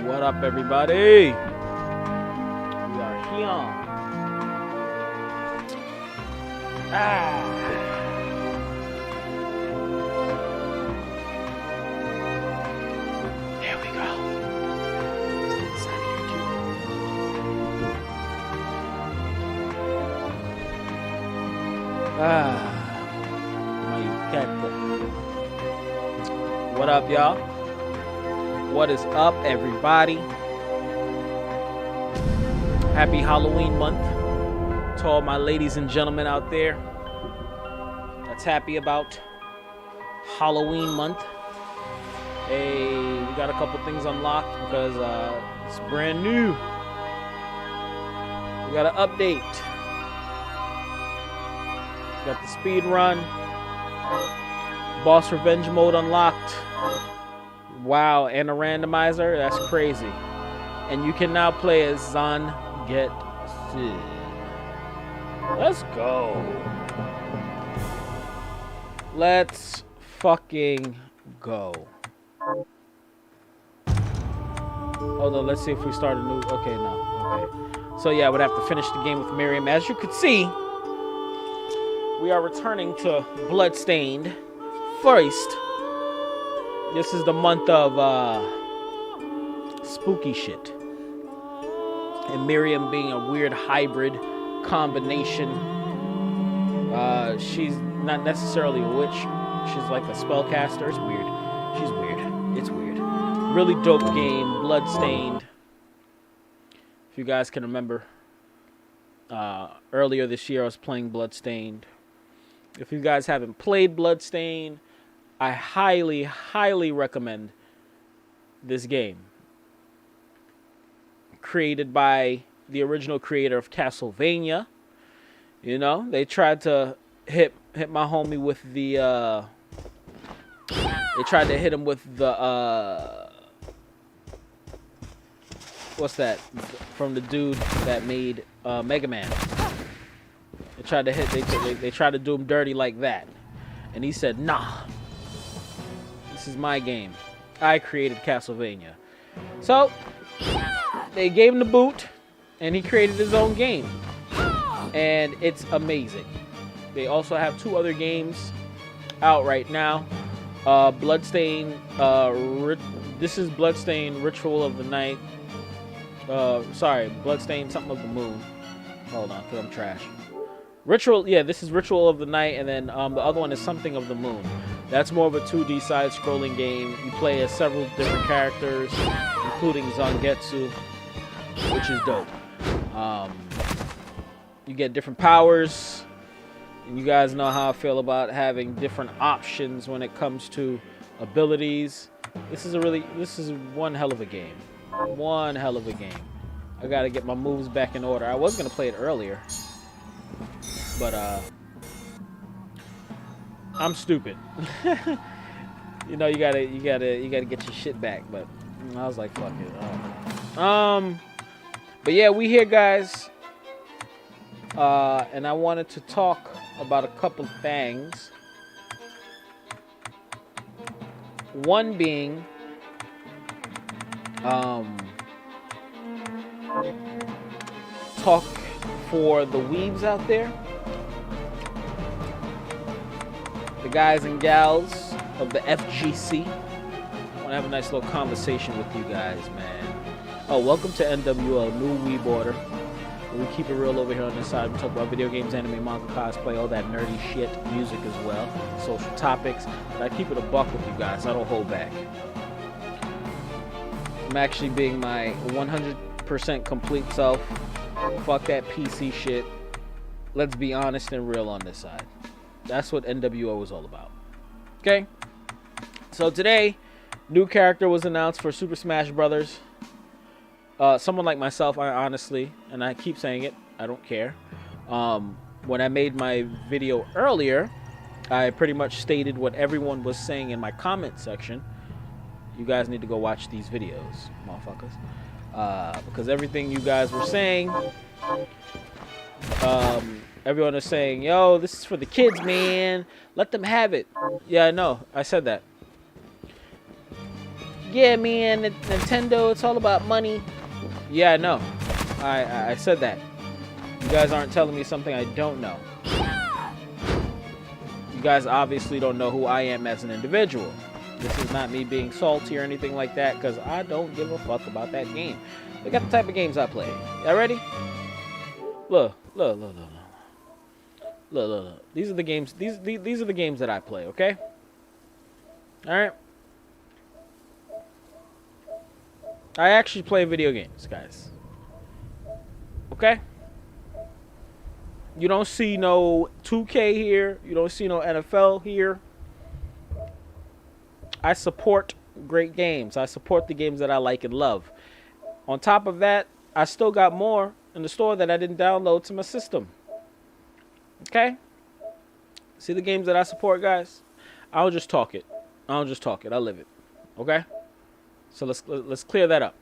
What up, everybody? We are here. There we go. It's inside here, too. My cat. What up, y'all? What is up, everybody? Happy Halloween month to all my ladies and gentlemen out there that's happy about Halloween month. Hey, we got a couple things unlocked because it's brand new. We got an update. We got the speed run. Boss revenge mode unlocked. Wow, and a randomizer. That's crazy. And you can now play as Zangetsu. Let's go. Let's fucking go. Hold on, let's see if we start a new. Okay, no. Okay. So yeah, I would have to finish the game with Miriam. As you could see, we are returning to Bloodstained first. This is the month of spooky shit. And Miriam being a weird hybrid combination. She's not necessarily a witch. She's like a spellcaster. It's weird. She's weird. It's weird. Really dope game, Bloodstained. If you guys can remember, earlier this year I was playing Bloodstained. If you guys haven't played Bloodstained, I highly, highly recommend this game. Created by the original creator of Castlevania. You know, they tried to hit my homie with the they tried to hit him with the what's that from the dude that made Mega Man. They tried to they tried to do him dirty like that, and he said, "Nah, this is my game. I created Castlevania." So they gave him the boot, and he created his own game, and it's amazing. They also have 2 other games out right now. Bloodstained. This is Bloodstained Ritual of the Night. Sorry, Bloodstained something of the moon. Hold on, because I'm trash. Ritual, yeah, this is Ritual of the Night, and then the other one is Something of the Moon. That's more of a 2D side-scrolling game. You play as several different characters, including Zangetsu, which is dope. You get different powers, and you guys know how I feel about having different options when it comes to abilities. This is one hell of a game. One hell of a game. I gotta get my moves back in order. I was gonna play it earlier, but I'm stupid. You know, you gotta get your shit back. But I was like, fuck it. But yeah, we here, guys. And I wanted to talk about a couple things. One being, talk for the weebs out there, the guys and gals of the FGC. I want to have a nice little conversation with you guys, man. Oh, welcome to NWO, New Weeb Order. We keep it real over here on this side. We talk about video games, anime, manga, cosplay, all that nerdy shit, music as well, social topics. But I keep it a buck with you guys. I don't hold back. I'm actually being my 100% complete self. Fuck that PC shit. Let's be honest and real on this side. That's what NWO is all about. Okay? So today, new character was announced for Super Smash Brothers. Someone like myself, I honestly, and I keep saying it, I don't care. When I made my video earlier, I pretty much stated what everyone was saying in my comment section. You guys need to go watch these videos, motherfuckers. Because everything you guys were saying, everyone is saying, yo, this is for the kids, man. Let them have it. Yeah, I know. I said that. Yeah, man, Nintendo, it's all about money. Yeah, I know. I said that. You guys aren't telling me something I don't know. You guys obviously don't know who I am as an individual. This is not me being salty or anything like that, because I don't give a fuck about that game. Look at the type of games I play. Y'all ready? Look. Look. These are the games. These are the games that I play. Okay. All right. I actually play video games, guys. Okay. You don't see no 2K here. You don't see no NFL here. I support great games. I support the games that I like and love. On top of that, I still got more in the store that I didn't download to my system. Okay? See the games that I support, guys? I don't just talk it. I live it. Okay? So let's clear that up.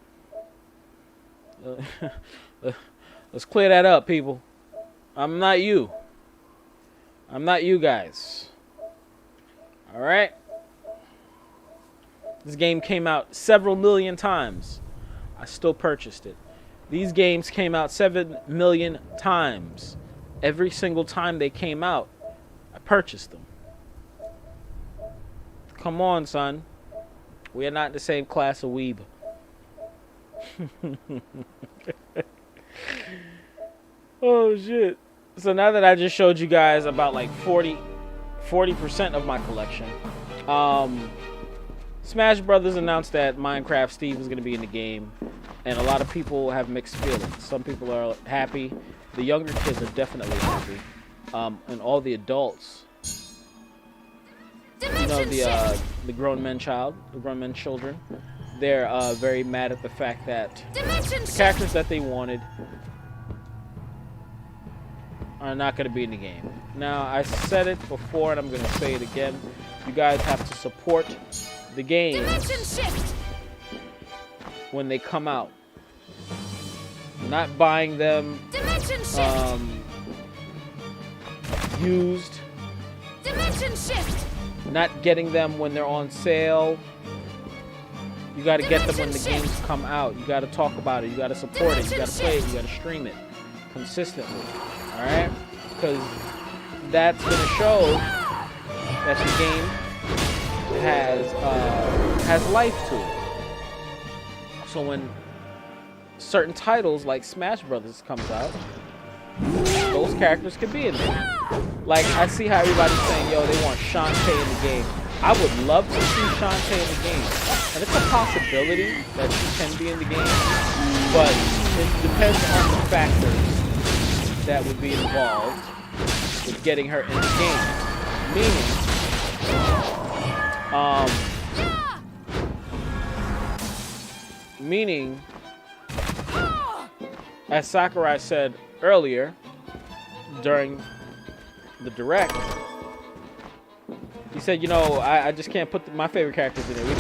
Let's clear that up, people. I'm not you. I'm not you guys. All right? This game came out several million times. I still purchased it. These games came out 7 million times. Every single time they came out, I purchased them. Come on, son. We are not in the same class of weeb. Oh, shit. So now that I just showed you guys about like 40% of my collection, Smash Brothers announced that Minecraft Steve is going to be in the game, and a lot of people have mixed feelings. Some people are happy. The younger kids are definitely happy, and all the adults, you know, the grown men children, they're very mad at the fact that the characters that they wanted are not going to be in the game. Now, I said it before, and I'm going to say it again. You guys have to support the games when they come out. Not buying them used. Not getting them when they're on sale. You got to get them when the games come out. You got to talk about it. You got to support it. You got to play it. You got to stream it consistently. All right? Because that's going to show that the game has life to it. So when certain titles like Smash Brothers comes out, those characters could be in there. Like, I see how everybody's saying, yo, they want Shantae in the game. I would love to see Shantae in the game. And it's a possibility that she can be in the game, but it depends on the factors that would be involved with getting her in the game. Meaning, as Sakurai said earlier during the direct, he said, you know, I just can't put my favorite characters in there. We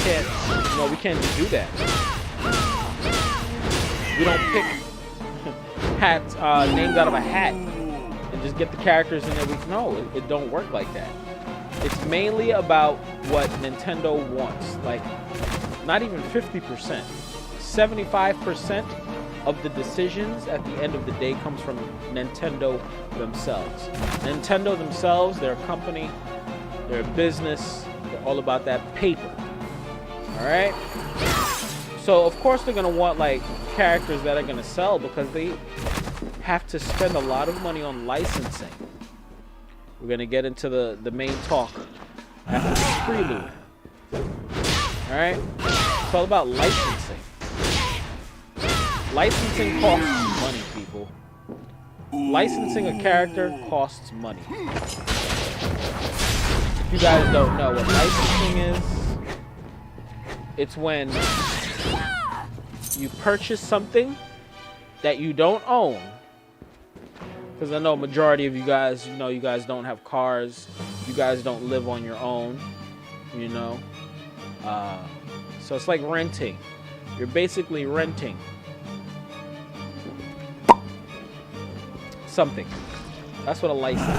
can't just do that. We don't pick hats, names out of a hat and just get the characters in there. No, it don't work like that. It's mainly about what Nintendo wants. Like, not even 50%. 75% of the decisions at the end of the day comes from Nintendo themselves. Nintendo themselves, they're a company, they're a business, they're all about that paper. Alright? So of course they're gonna want like characters that are gonna sell because they have to spend a lot of money on licensing. We're gonna get into the main talk after the prelude. Alright? It's all about licensing. Licensing costs money, people. Licensing a character costs money. If you guys don't know what licensing is, it's when you purchase something that you don't own. Because I know majority of you guys, you know, you guys don't have cars. You guys don't live on your own, you know. So it's like renting. You're basically renting something. That's what a license is.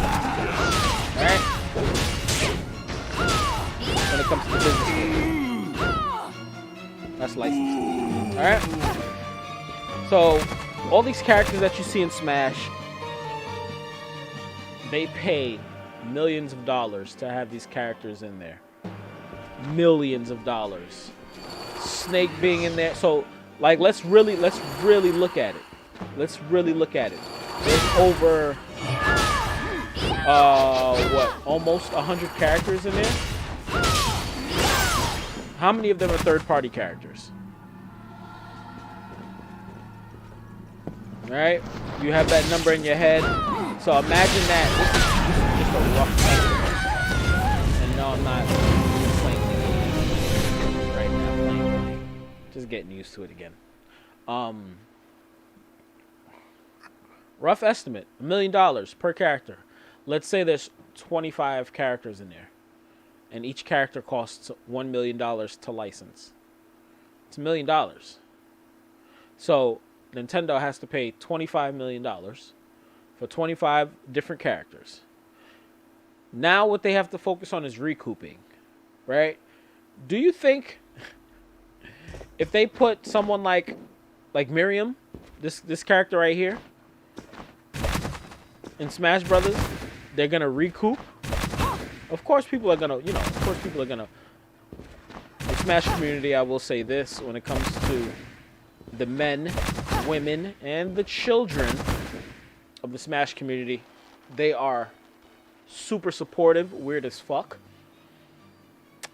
Alright? When it comes to business, that's licensing. Alright? So, all these characters that you see in Smash, they pay millions of dollars to have these characters in there. Millions of dollars. Snake being in there. So, like, let's really look at it. Let's really look at it. There's over what, almost 100 characters in there. How many of them are third-party characters? All right, you have that number in your head. So imagine that. This is just a rough estimate. And no, I'm not playing the game right now. Playing. Just getting used to it again. Rough estimate, $1 million per character. Let's say there's 25 characters in there, and each character costs $1 million to license. It's $1 million. So Nintendo has to pay $25 million for 25 different characters. Now what they have to focus on is recouping, right? Do you think if they put someone like Miriam, this character right here, in Smash Brothers, they're gonna recoup? Of course people are gonna, the Smash community, I will say this, when it comes to the men, women, and the children of the Smash community, they are super supportive, weird as fuck.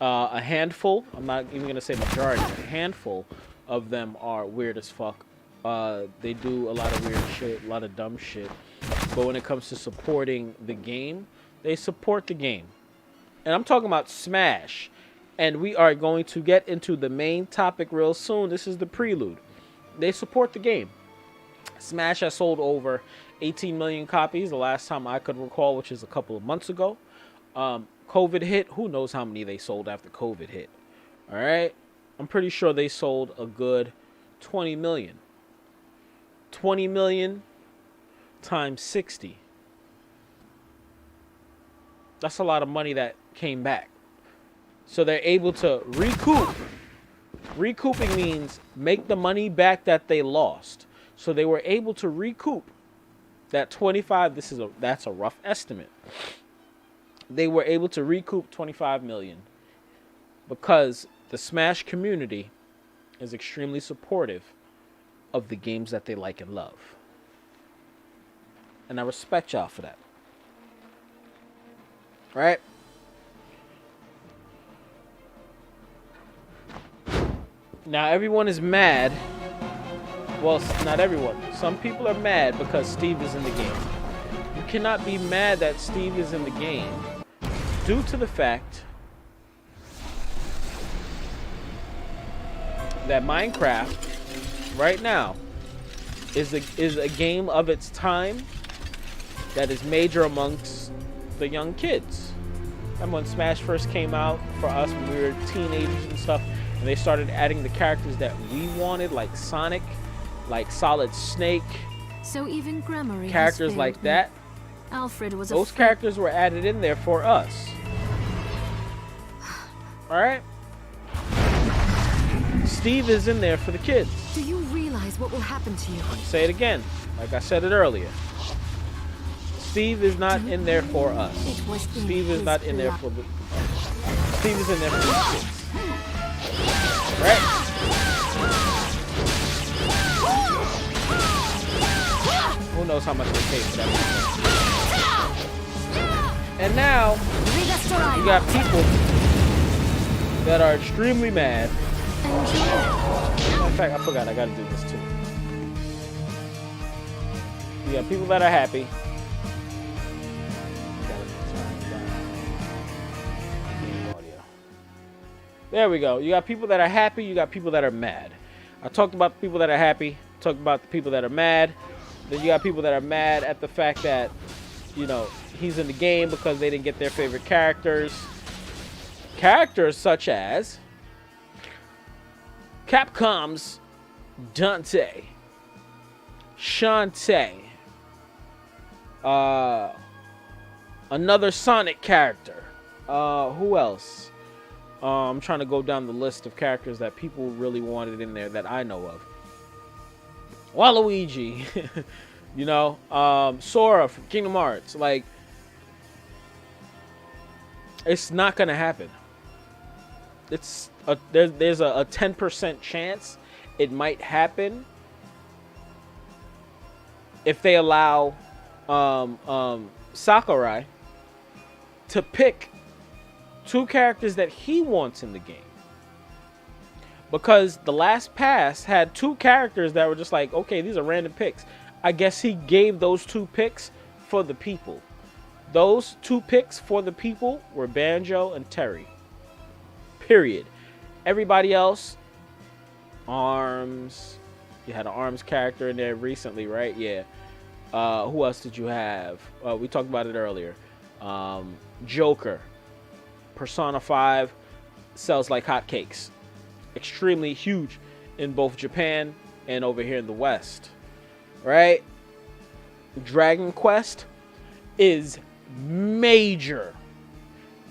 A handful, I'm not even gonna say majority, a handful of them are weird as fuck. They do a lot of weird shit, a lot of dumb shit. But when it comes to supporting the game, they support the game. And I'm talking about Smash. And we are going to get into the main topic real soon. This is the prelude. They support the game. Smash has sold over 18 million copies the last time I could recall, which is a couple of months ago. COVID hit. Who knows how many they sold after COVID hit? All right. I'm pretty sure they sold a good 20 million. 20 million times 60. That's a lot of money that came back. So they're able to recoup. Recouping means make the money back that they lost. So they were able to recoup that 25. That's a rough estimate. They were able to recoup 25 million because the Smash community is extremely supportive of the games that they like and love. And I respect y'all for that. Right? Now everyone is mad. Well, not everyone. Some people are mad because Steve is in the game. You cannot be mad that Steve is in the game due to the fact that Minecraft right now is a game of its time that is major amongst the young kids. And when Smash first came out for us when we were teenagers and stuff, and they started adding the characters that we wanted, like Sonic, like Solid Snake, so even Grammary characters like that, Alfred was those characters were added in there for us. Alright? Steve is in there for the kids. Do you realize what will happen to you? Say it again, like I said it earlier. Steve is not in there for us. Steve is not in there for the... Steve is in there for the kids. Right? Who knows how much they paid for that? And now, you got people that are extremely mad. In fact, I forgot I gotta do this too. You got people that are happy. There we go. You got people that are happy. You got people that are mad. I talked about the people that are happy. Talked about the people that are mad. Then you got people that are mad at the fact that, you know, he's in the game because they didn't get their favorite characters. Characters such as Capcom's Dante, Shantae, another Sonic character. Who else? I'm trying to go down the list of characters that people really wanted in there that I know of. Waluigi, you know, Sora from Kingdom Hearts. Like, it's not gonna happen. There's a 10% chance it might happen if they allow Sakurai to pick 2 characters that he wants in the game. Because the last pass had 2 characters that were just like, okay, these are random picks. I guess he gave those 2 picks for the people. Those 2 picks for the people were Banjo and Terry. Period. Everybody else, Arms. You had an Arms character in there recently, right? Yeah. Who else did you have? We talked about it earlier. Joker. Persona 5 sells like hotcakes. Extremely huge in both Japan and over here in the West. Right? Dragon Quest is major.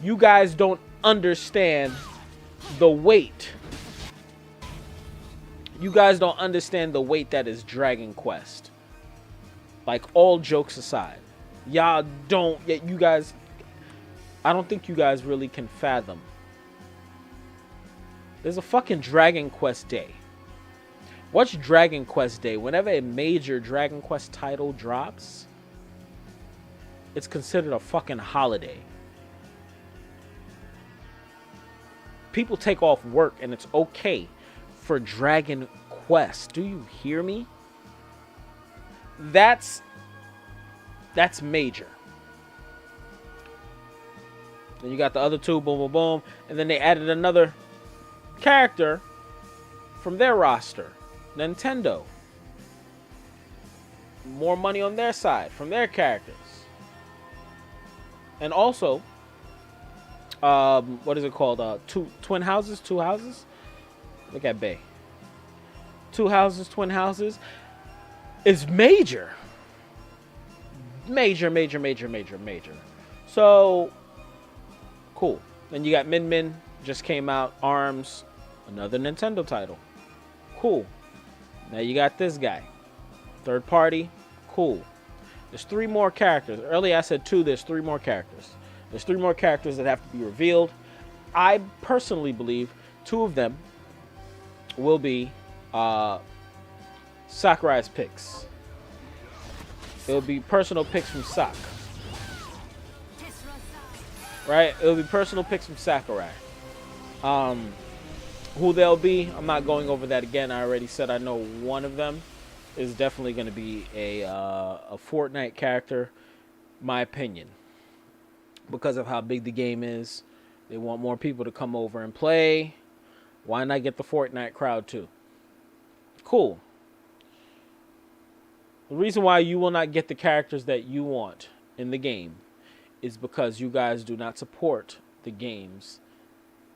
You guys don't understand the weight. You guys don't understand the weight that is Dragon Quest. Like, all jokes aside. Y'all don't, you guys, I don't think you guys really can fathom. There's a fucking Dragon Quest Day. What's Dragon Quest Day? Whenever a major Dragon Quest title drops, it's considered a fucking holiday. People take off work and it's okay for Dragon Quest. Do you hear me? That's major. Then you got the other 2, boom, boom, boom. And then they added another character from their roster. Nintendo. More money on their side from their characters. And also, what is it called? Twin houses? 2 houses? Look at Bay. 2 houses, twin houses is major. Major. So, cool. Then you got Min Min, just came out. Arms, another Nintendo title. Cool. Now you got this guy. Third party. Cool. There's 3 more characters. Earlier I said 2, there's 3 more characters. There's 3 more characters that have to be revealed. I personally believe 2 of them will be Sakurai's picks. It'll be personal picks from Sak. Right? It'll be personal picks from Sakurai. Who they'll be, I'm not going over that again. I already said I know one of them is definitely going to be a Fortnite character, my opinion. Because of how big the game is. They want more people to come over and play. Why not get the Fortnite crowd too? Cool. The reason why you will not get the characters that you want in the game is because you guys do not support the games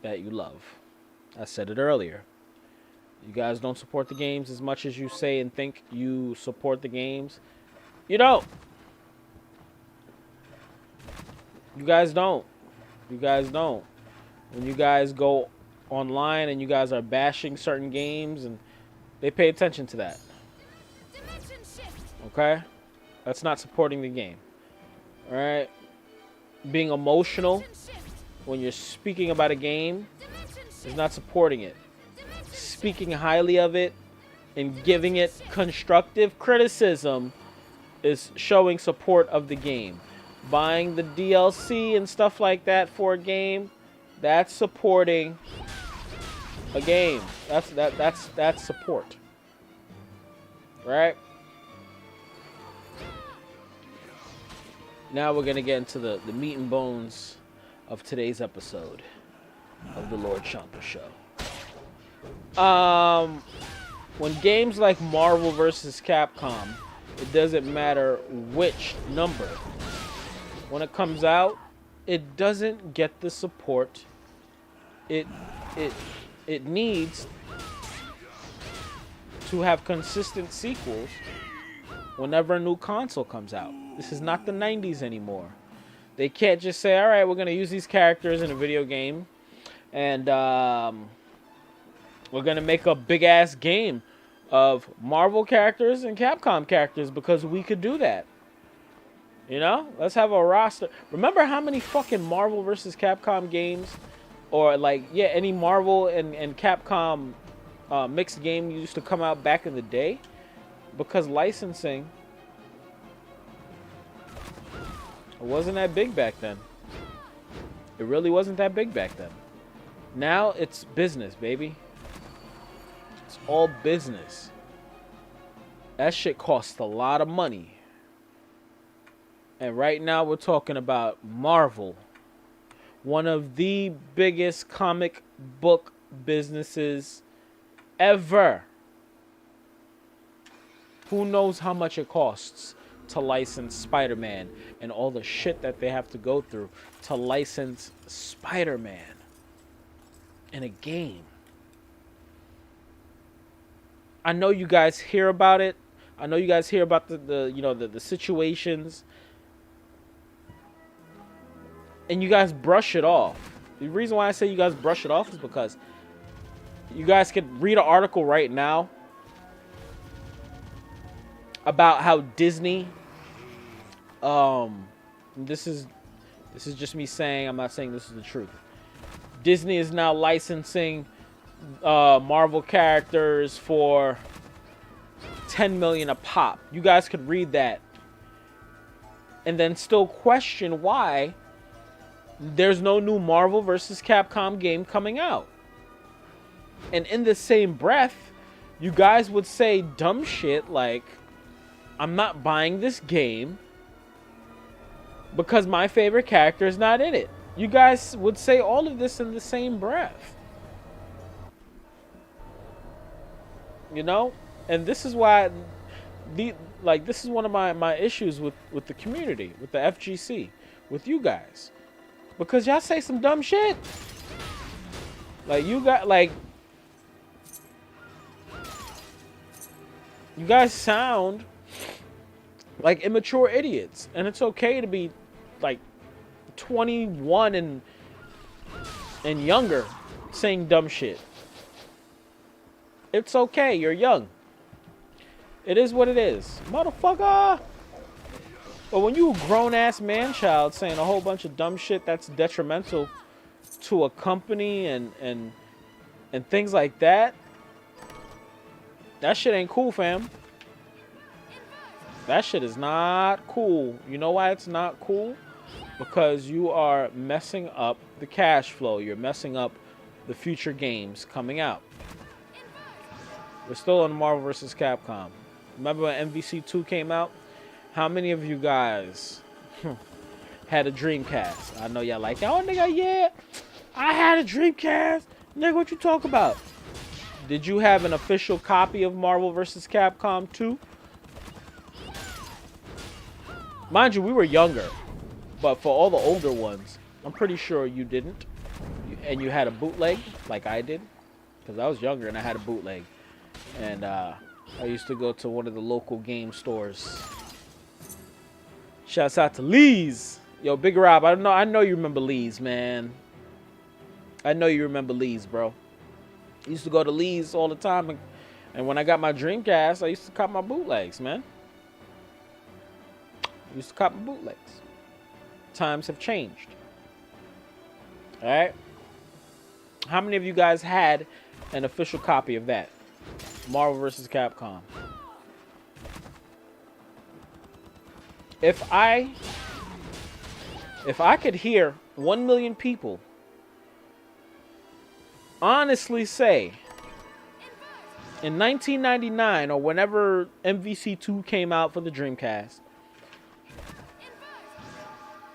that you love. I said it earlier. You guys don't support the games as much as you say and think you support the games. You don't. You guys don't. You guys don't. When you guys go online and you guys are bashing certain games, and they pay attention to that. Okay? That's not supporting the game. Alright? Being emotional when you're speaking about a game is not supporting it. Speaking highly of it and giving it constructive criticism is showing support of the game. Buying the DLC and stuff like that for a game, that's supporting a game. That's support. Right? Now we're gonna get into the meat and bones of today's episode of the Lord Champa Show. When games like Marvel vs. Capcom, it doesn't matter which number. When it comes out, it doesn't get the support it needs to have consistent sequels whenever a new console comes out. This is not the 90s anymore. They can't just say, all right, we're going to use these characters in a video game, and we're going to make a big-ass game of Marvel characters and Capcom characters because we could do that. You know? Let's have a roster. Remember how many fucking Marvel versus Capcom games, or like, yeah, any Marvel and Capcom mixed game used to come out back in the day? Because licensing wasn't that big back then. It really wasn't that big back then. Now it's business, baby. It's all business. That shit costs a lot of money. And right now we're talking about Marvel. One of the biggest comic book businesses ever. Who knows how much it costs to license Spider-Man and all the shit that they have to go through to license Spider-Man in a game. I know you guys hear about it. I know you guys hear about the situations, and you guys brush it off. The reason why I say you guys brush it off is because you guys could read an article right now about how Disney, this is just me saying, I'm not saying this is the truth. Disney is now licensing Marvel characters for $10 million a pop. You guys could read that and then still question why there's no new Marvel vs. Capcom game coming out. And in the same breath, you guys would say dumb shit like, I'm not buying this game because my favorite character is not in it. You guys would say all of this in the same breath. You know? And this is why this is one of my issues with the community, with the FGC, with you guys. Because y'all say some dumb shit. Like you guys sound like immature idiots, and it's okay to be like 21 and younger saying dumb shit. It's okay, you're young. It is what it is, motherfucker. But when you a grown-ass man-child saying a whole bunch of dumb shit that's detrimental to a company and things like that, that shit ain't cool, fam. That shit is not cool. You know why it's not cool? Because you are messing up the cash flow. You're messing up the future games coming out. We're still on Marvel vs. Capcom. Remember when MVC 2 came out? How many of you guys had a Dreamcast? I know y'all like, oh nigga, yeah, I had a Dreamcast. Nigga, what you talk about? Did you have an official copy of Marvel vs. Capcom 2? Mind you, we were younger, but for all the older ones, I'm pretty sure you didn't. And you had a bootleg, like I did, because I was younger and I had a bootleg. And I used to go to one of the local game stores. Shouts out to Lee's. Yo, Big Rob, I know you remember Lee's, man. I know you remember Lee's, bro. I used to go to Lee's all the time, and when I got my Dreamcast, I used to cop my bootlegs, man. I used to cop my bootlegs. Times have changed. All right. How many of you guys had an official copy of that? Marvel vs. Capcom. If I could hear 1 million people honestly say in 1999 or whenever MVC2 came out for the Dreamcast,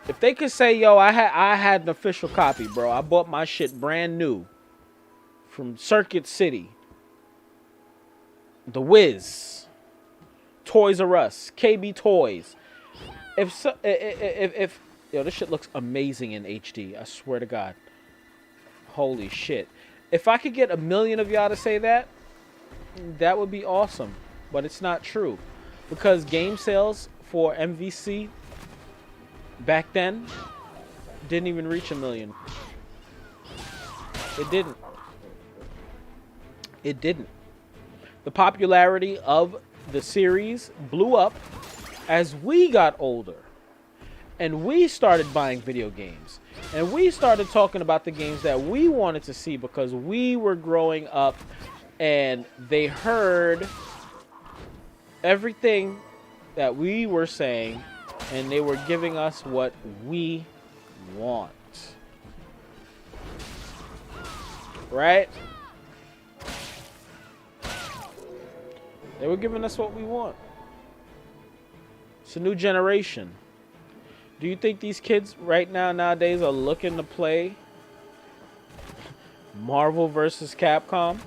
if they could say, yo, I had an official copy, bro. I bought my shit brand new from Circuit City, The Wiz, Toys R Us, KB Toys. If yo, this shit looks amazing in HD. I swear to God. Holy shit. If I could get 1 million of y'all to say that, that would be awesome. But it's not true. Because game sales for MVC back then didn't even reach 1 million. It didn't. It didn't. The popularity of the series blew up as we got older. And we started buying video games. And we started talking about the games that we wanted to see because we were growing up and they heard everything that we were saying and they were giving us what we want. right? They were giving us what we want. It's a new generation. Do you think these kids right now nowadays are looking to play Marvel versus Capcom?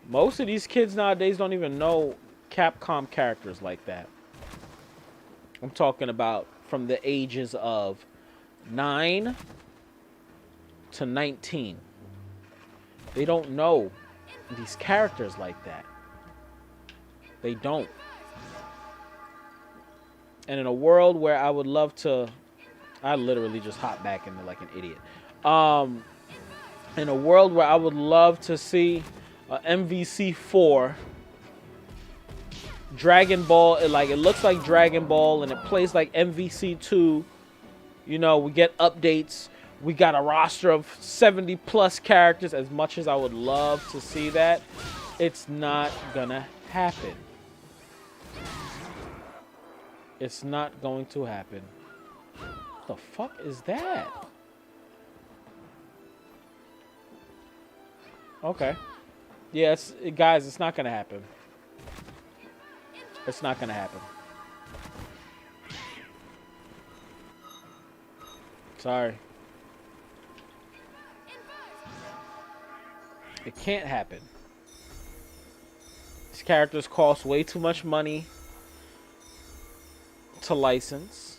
Most of these kids nowadays don't even know Capcom characters like that. I'm talking about from the ages of 9 to 19. They don't know these characters like that. They don't. And in a world where I would love to, I literally just hopped back into like an idiot. In a world where I would love to see MVC4 Dragon Ball, it looks like Dragon Ball and it plays like MVC2. You know, we get updates. We got a roster of 70 plus characters. As much as I would love to see that, it's not gonna happen. It's not going to happen. What the fuck is that? Okay. Yes, guys, it's not gonna happen. It's not gonna happen. Sorry. It can't happen. These characters cost way too much money to license.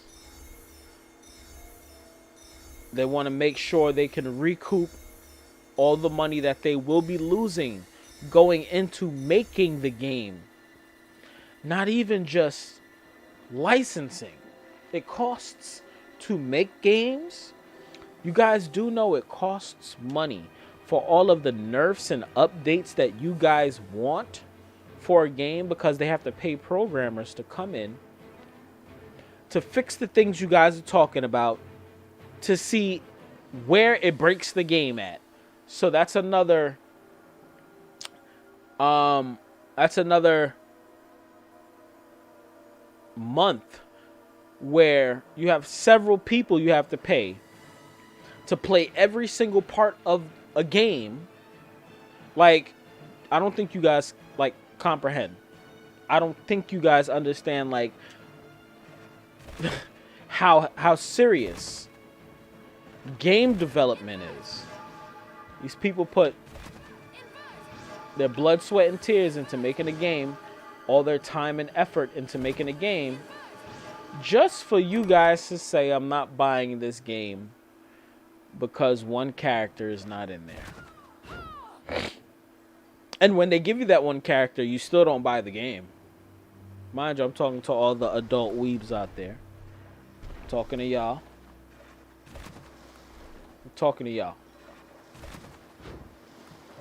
They want to make sure they can recoup all the money that they will be losing going into making the game. Not even just licensing. It costs to make games. You guys do know it costs money for all of the nerfs and updates that you guys want for a game, because they have to pay programmers to come in to fix the things you guys are talking about, to see where it breaks the game at. So that's another month where you have several people you have to pay to play every single part of a game. Like, I don't think you guys like comprehend. I don't think you guys understand like how serious game development is. These people put their blood, sweat, and tears into making a game, all their time and effort into making a game, just for you guys to say, I'm not buying this game because one character is not in there. And when they give you that one character, you still don't buy the game. Mind you, I'm talking to all the adult weebs out there. I'm talking to y'all. I'm talking to y'all.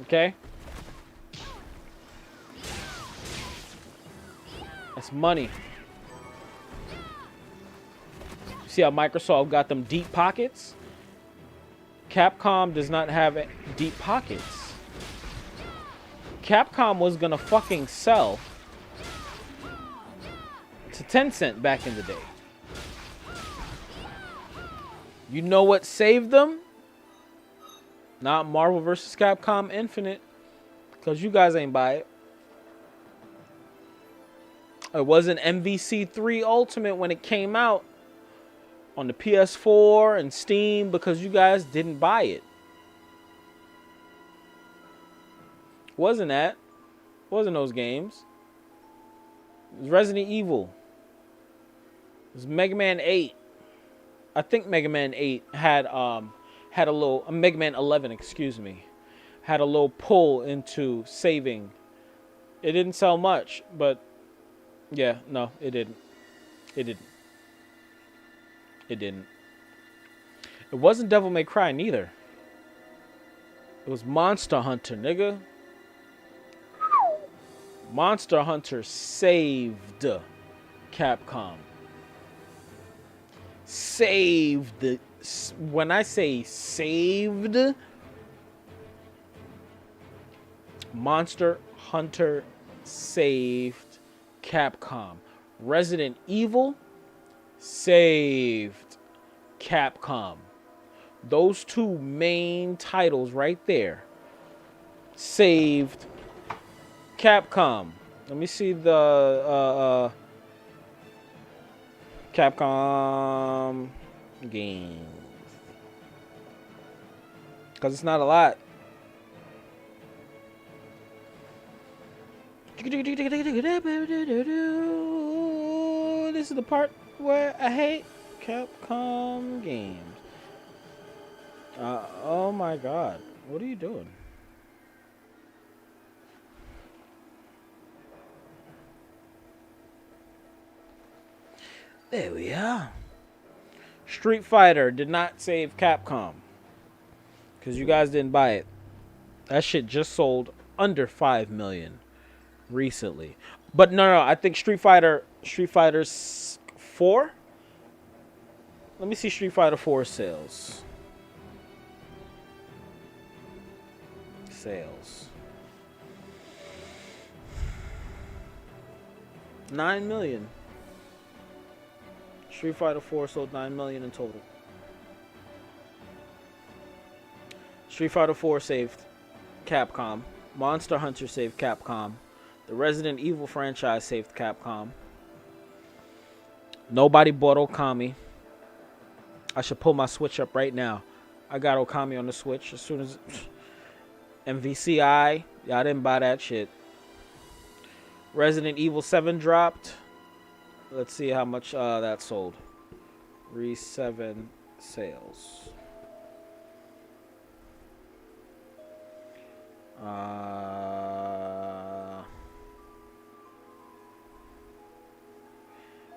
Okay? That's money. See how Microsoft got them deep pockets? Capcom does not have deep pockets. Capcom was gonna fucking sell to Tencent back in the day. You know what saved them? Not Marvel vs. Capcom Infinite, because you guys ain't buy it. It wasn't MVC3 Ultimate when it came out on the PS4 and Steam, because you guys didn't buy it. Wasn't that? Wasn't those games. It was Resident Evil. It was Mega Man 8. I think Mega Man 8 had a little, Mega Man 11, excuse me, had a little pull into saving. It didn't sell much, but yeah, no, it didn't. It didn't. It didn't. It wasn't Devil May Cry neither. It was Monster Hunter, nigga. Monster Hunter saved Capcom. Saved. When I say saved, Monster Hunter saved Capcom. Resident Evil saved Capcom. Those two main titles right there saved Capcom. Let me see the Capcom games. Because it's not a lot. This is the part where I hate Capcom games. Oh my god. What are you doing? There we are. Street Fighter did not save Capcom. Because you guys didn't buy it. That shit just sold under 5 million recently. But no, I think Street Fighter 4? Let me see Street Fighter 4 sales. Sales. 9 million. Street Fighter 4 sold 9 million in total. Street Fighter 4 saved Capcom. Monster Hunter saved Capcom. The Resident Evil franchise saved Capcom. Nobody bought Okami. I should pull my Switch up right now. I got Okami on the Switch as soon as... MVCI. Y'all didn't buy that shit. Resident Evil 7 dropped. Let's see how much that sold. Re-7 sales.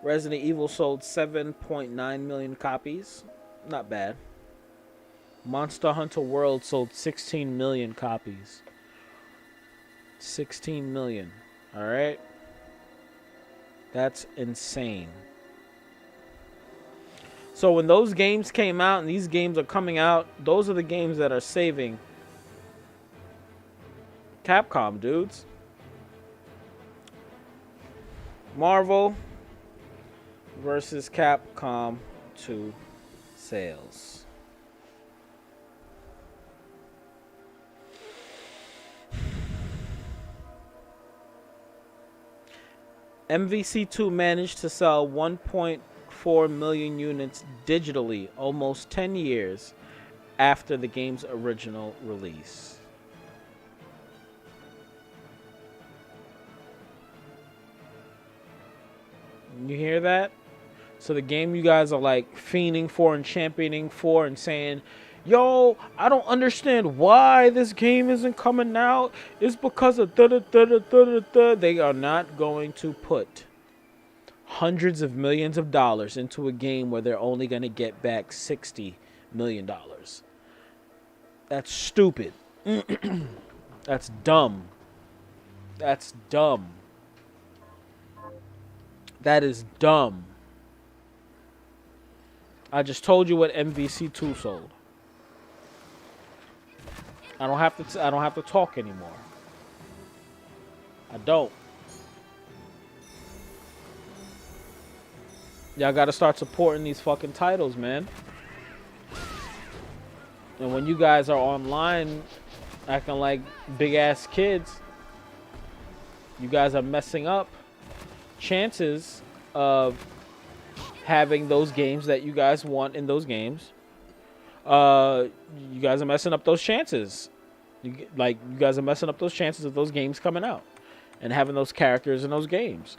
Resident Evil sold 7.9 million copies. Not bad. Monster Hunter World sold 16 million copies. 16 million. Alright? That's insane. So when those games came out and these games are coming out, those are the games that are saving Capcom, dudes. Marvel versus Capcom 2 sales. MVC2 managed to sell 1.4 million units digitally almost 10 years after the game's original release. You hear that? So the game you guys are like fiending for and championing for and saying, yo, I don't understand why this game isn't coming out. It's because of da-da-da-da-da-da. They are not going to put hundreds of millions of dollars into a game where they're only going to get back $60 million. That's stupid. That's dumb. That's dumb. That is dumb. I just told you what MVC2 sold. I don't have to talk anymore. I don't. Y'all gotta start supporting these fucking titles, man. And when you guys are online acting like big ass kids, you guys are messing up chances of having those games that you guys want in those games. You guys are messing up those chances. You guys are messing up those chances of those games coming out and having those characters in those games.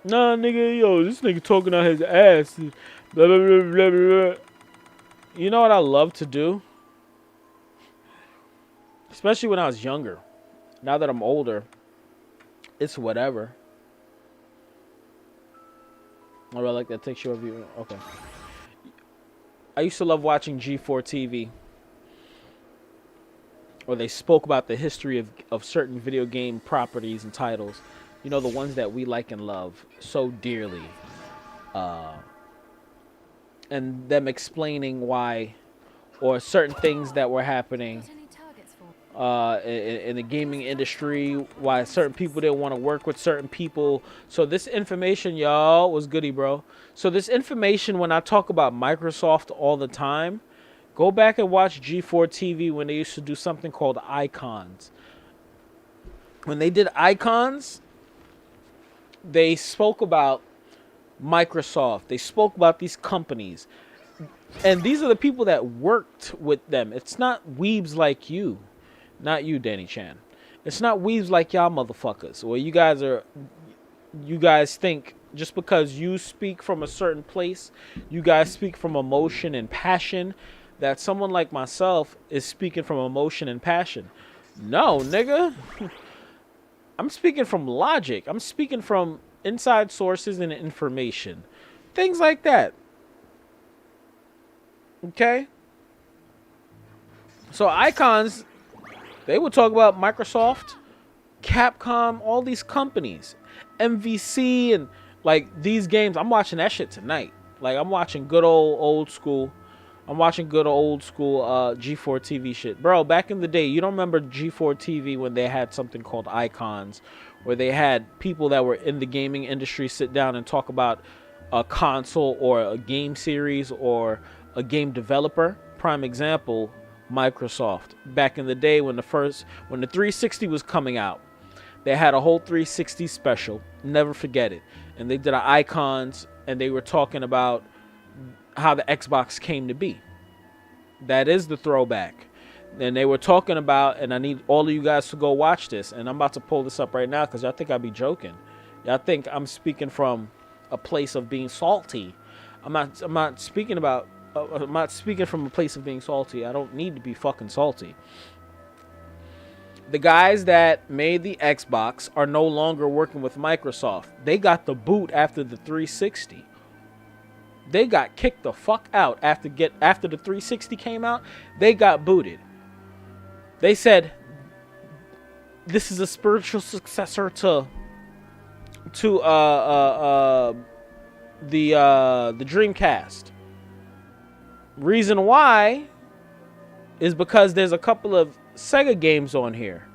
Nah, nigga, yo, this nigga talking on his ass. Blah, blah, blah, blah, blah. You know what I love to do? Especially when I was younger. Now that I'm older, it's whatever. Oh, I like that picture of you. Okay. I used to love watching G4 TV, where they spoke about the history of certain video game properties and titles. You know, the ones that we like and love so dearly. And them explaining why, or certain things that were happening in the gaming industry, why certain people didn't want to work with certain people. So this information, y'all, was goody, bro. So this information, when I talk about Microsoft all the time, Go back and watch G4 TV when they used to do something called Icons. When they did Icons, they spoke about Microsoft. They spoke about these companies. And these are the people that worked with them. It's not weebs like you. Not you, Danny Chan. It's not weebs like y'all motherfuckers. Where you guys think just because you speak from a certain place, you guys speak from emotion and passion, that someone like myself is speaking from emotion and passion. No, nigga. I'm speaking from logic. I'm speaking from inside sources and information. Things like that. Okay? So Icons, they would talk about Microsoft, Capcom, all these companies. MVC and like these games. I'm watching that shit tonight. Like I'm watching good old school. I'm watching good old school G4 TV shit. Bro, back in the day, you don't remember G4 TV when they had something called Icons, where they had people that were in the gaming industry sit down and talk about a console or a game series or a game developer. Prime example, Microsoft. Back in the day when the 360 was coming out, they had a whole 360 special. Never forget it. And they did an Icons, and they were talking about how the Xbox came to be. That is the throwback. And they were talking about, and I need all of you guys to go watch this, and I'm about to pull this up right now because y'all think I'd be joking. Y'all think I'm speaking from a place of being salty. I'm not speaking from a place of being salty. I don't need to be fucking salty. The guys that made the Xbox are no longer working with Microsoft. They got the boot after the 360. They got kicked the fuck out after the 360 came out. They got booted. They said this is a spiritual successor to the Dreamcast. Reason why is because there's a couple of Sega games on here.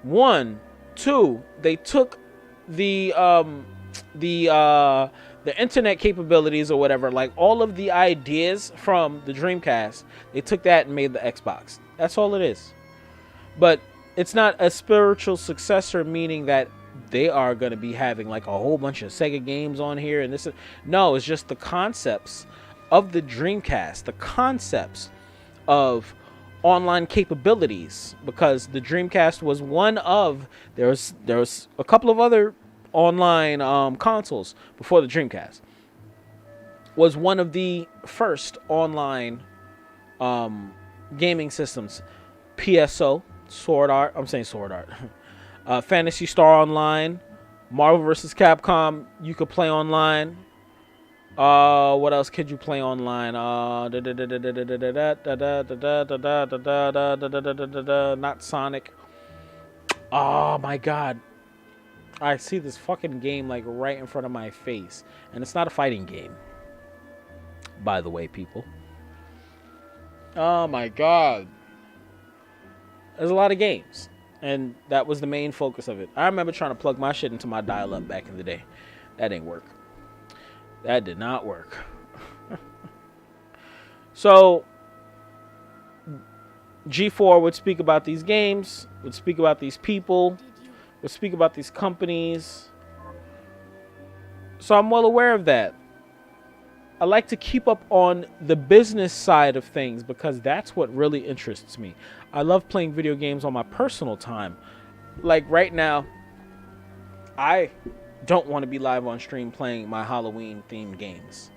1, 2, they took the internet capabilities or whatever, like all of the ideas from the Dreamcast, they took that and made the Xbox. That's all it is. But it's not a spiritual successor, meaning that they are going to be having like a whole bunch of Sega games on here and this. No, it's just the concepts of the Dreamcast, the concepts of online capabilities, because the Dreamcast was one of, there was a couple of other online consoles before the Dreamcast. Was one of the first online gaming systems. PSO, Sword Art, Phantasy Star Online, Marvel vs. Capcom, you could play online. What else could you play online? Not Sonic. Oh my god. I see this fucking game like right in front of my face. And it's not a fighting game. By the way, people. Oh my god. There's a lot of games. And that was the main focus of it. I remember trying to plug my shit into my dial-up back in the day. That didn't work. That did not work. So, G4 would speak about these games, would speak about these people, would speak about these companies. So I'm well aware of that. I like to keep up on the business side of things because that's what really interests me. I love playing video games on my personal time. Like right now, I don't want to be live on stream playing my Halloween themed games.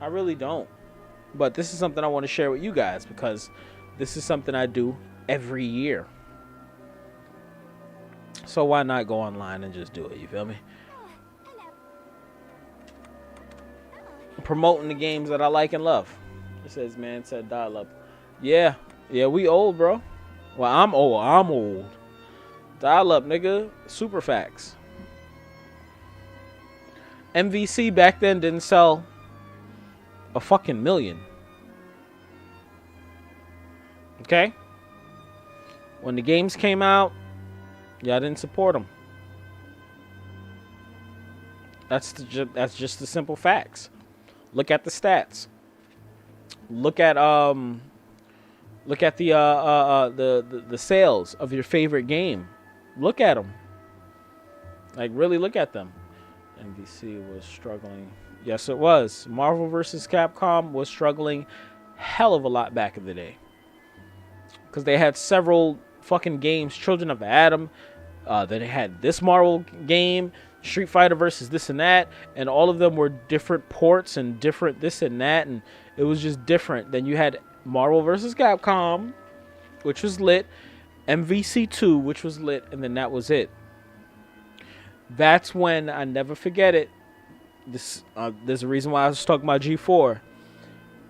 I really don't. But this is something I want to share with you guys because this is something I do every year. So why not go online and just do it, you feel me? Promoting the games that I like and love. It says, man, said dial up. Yeah, we old, bro. Well, I'm old. Dial up, nigga. Super facts. MVC back then didn't sell a fucking million. Okay? When the games came out, y'all didn't support them. That's just the simple facts. Look at the stats. Look at the sales of your favorite game. Look at them. Like, really look at them. NBC was struggling. Yes, it was. Marvel vs. Capcom was struggling hell of a lot back in the day. Because they had several fucking games. Children of the Atom. Then they had this Marvel game. Street Fighter versus this and that. And all of them were different ports and different this and that. And it was just different. Then you had Marvel vs. Capcom, which was lit. MVC2, which was lit. And then that was it. That's when, I never forget it. There's a reason why I was talking about G4.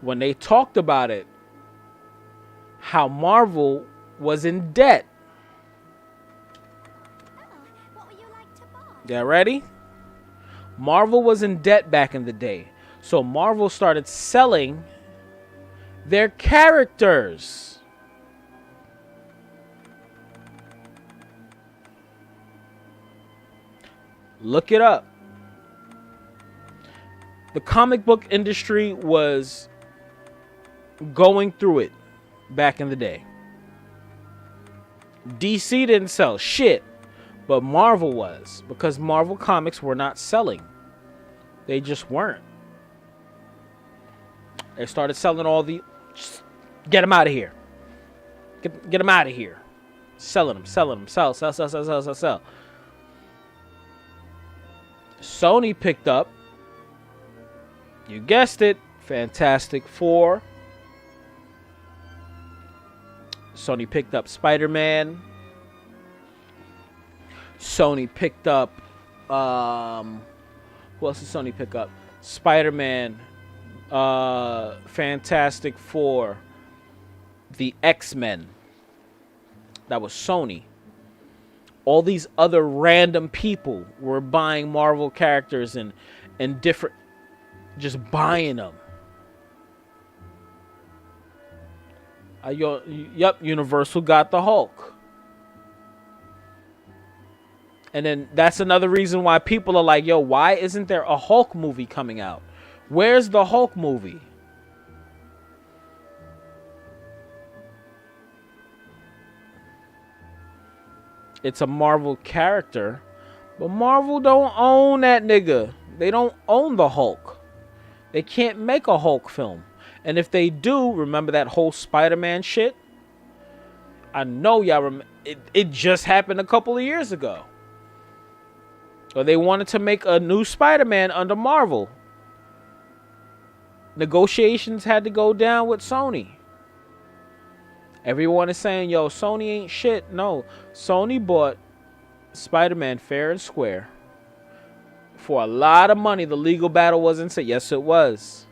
When they talked about it, how Marvel was in debt. What would you like to buy? Yeah, ready? Marvel was in debt back in the day. So Marvel started selling their characters. Look it up. The comic book industry was going through it back in the day. DC didn't sell shit, but Marvel was, because Marvel comics were not selling. They just weren't. They started selling all the... Just get them out of here. Get them out of here. Selling them. Sell. Sony picked up, you guessed it, Fantastic Four. Sony picked up Spider-Man. Sony picked up, who else did Sony pick up? Spider-Man, Fantastic Four, the X-Men. That was Sony. All these other random people were buying Marvel characters and different, just buying them. Yup, Universal got the Hulk. And then that's another reason why people are like, yo, why isn't there a Hulk movie coming out? Where's the Hulk movie? It's a Marvel character, but Marvel don't own that nigga. They don't own the Hulk. They can't make a Hulk film. And if they do, remember that whole Spider-Man shit? I know y'all remember. It just happened a couple of years ago. Or they wanted to make a new Spider-Man under Marvel. Negotiations had to go down with Sony. Everyone is saying, yo, Sony ain't shit. No, Sony bought Spider-Man fair and square. For a lot of money. The legal battle wasn't set. Yes, it was.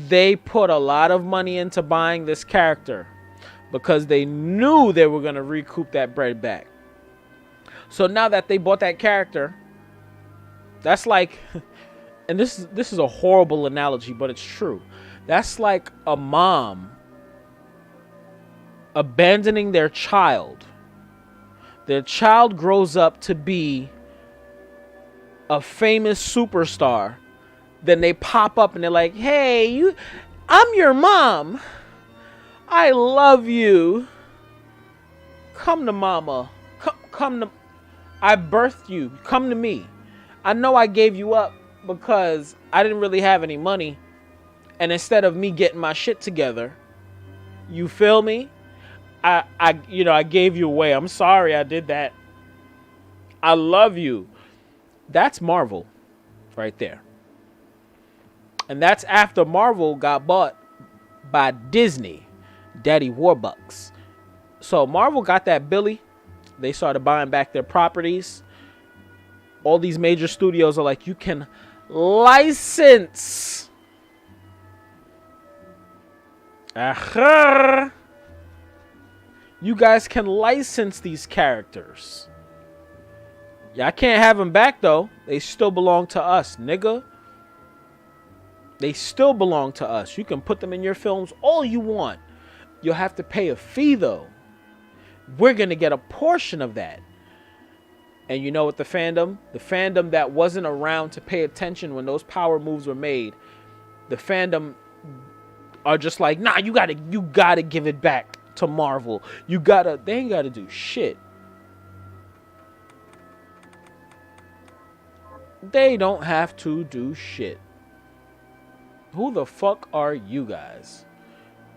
They put a lot of money into buying this character because they knew they were going to recoup that bread back. So now that they bought that character, that's like, and this is a horrible analogy, but it's true. That's like a mom abandoning their child. Their child grows up to be a famous superstar. Then they pop up and they're like, hey, I'm your mom. I love you. Come to mama. Come to, I birthed you. Come to me. I know I gave you up because I didn't really have any money. And instead of me getting my shit together, you feel me? I gave you away. I'm sorry I did that. I love you. That's Marvel right there. And that's after Marvel got bought by Disney, Daddy Warbucks. So Marvel got that Billy. They started buying back their properties. All these major studios are like, you can license. You guys can license these characters. Yeah, I can't have them back though. They still belong to us, nigga. They still belong to us. You can put them in your films all you want. You'll have to pay a fee though. We're going to get a portion of that. And you know what the fandom that wasn't around to pay attention when those power moves were made, the fandom are just like, nah, you gotta give it back to Marvel. They ain't gotta do shit. They don't have to do shit. Who the fuck are you guys?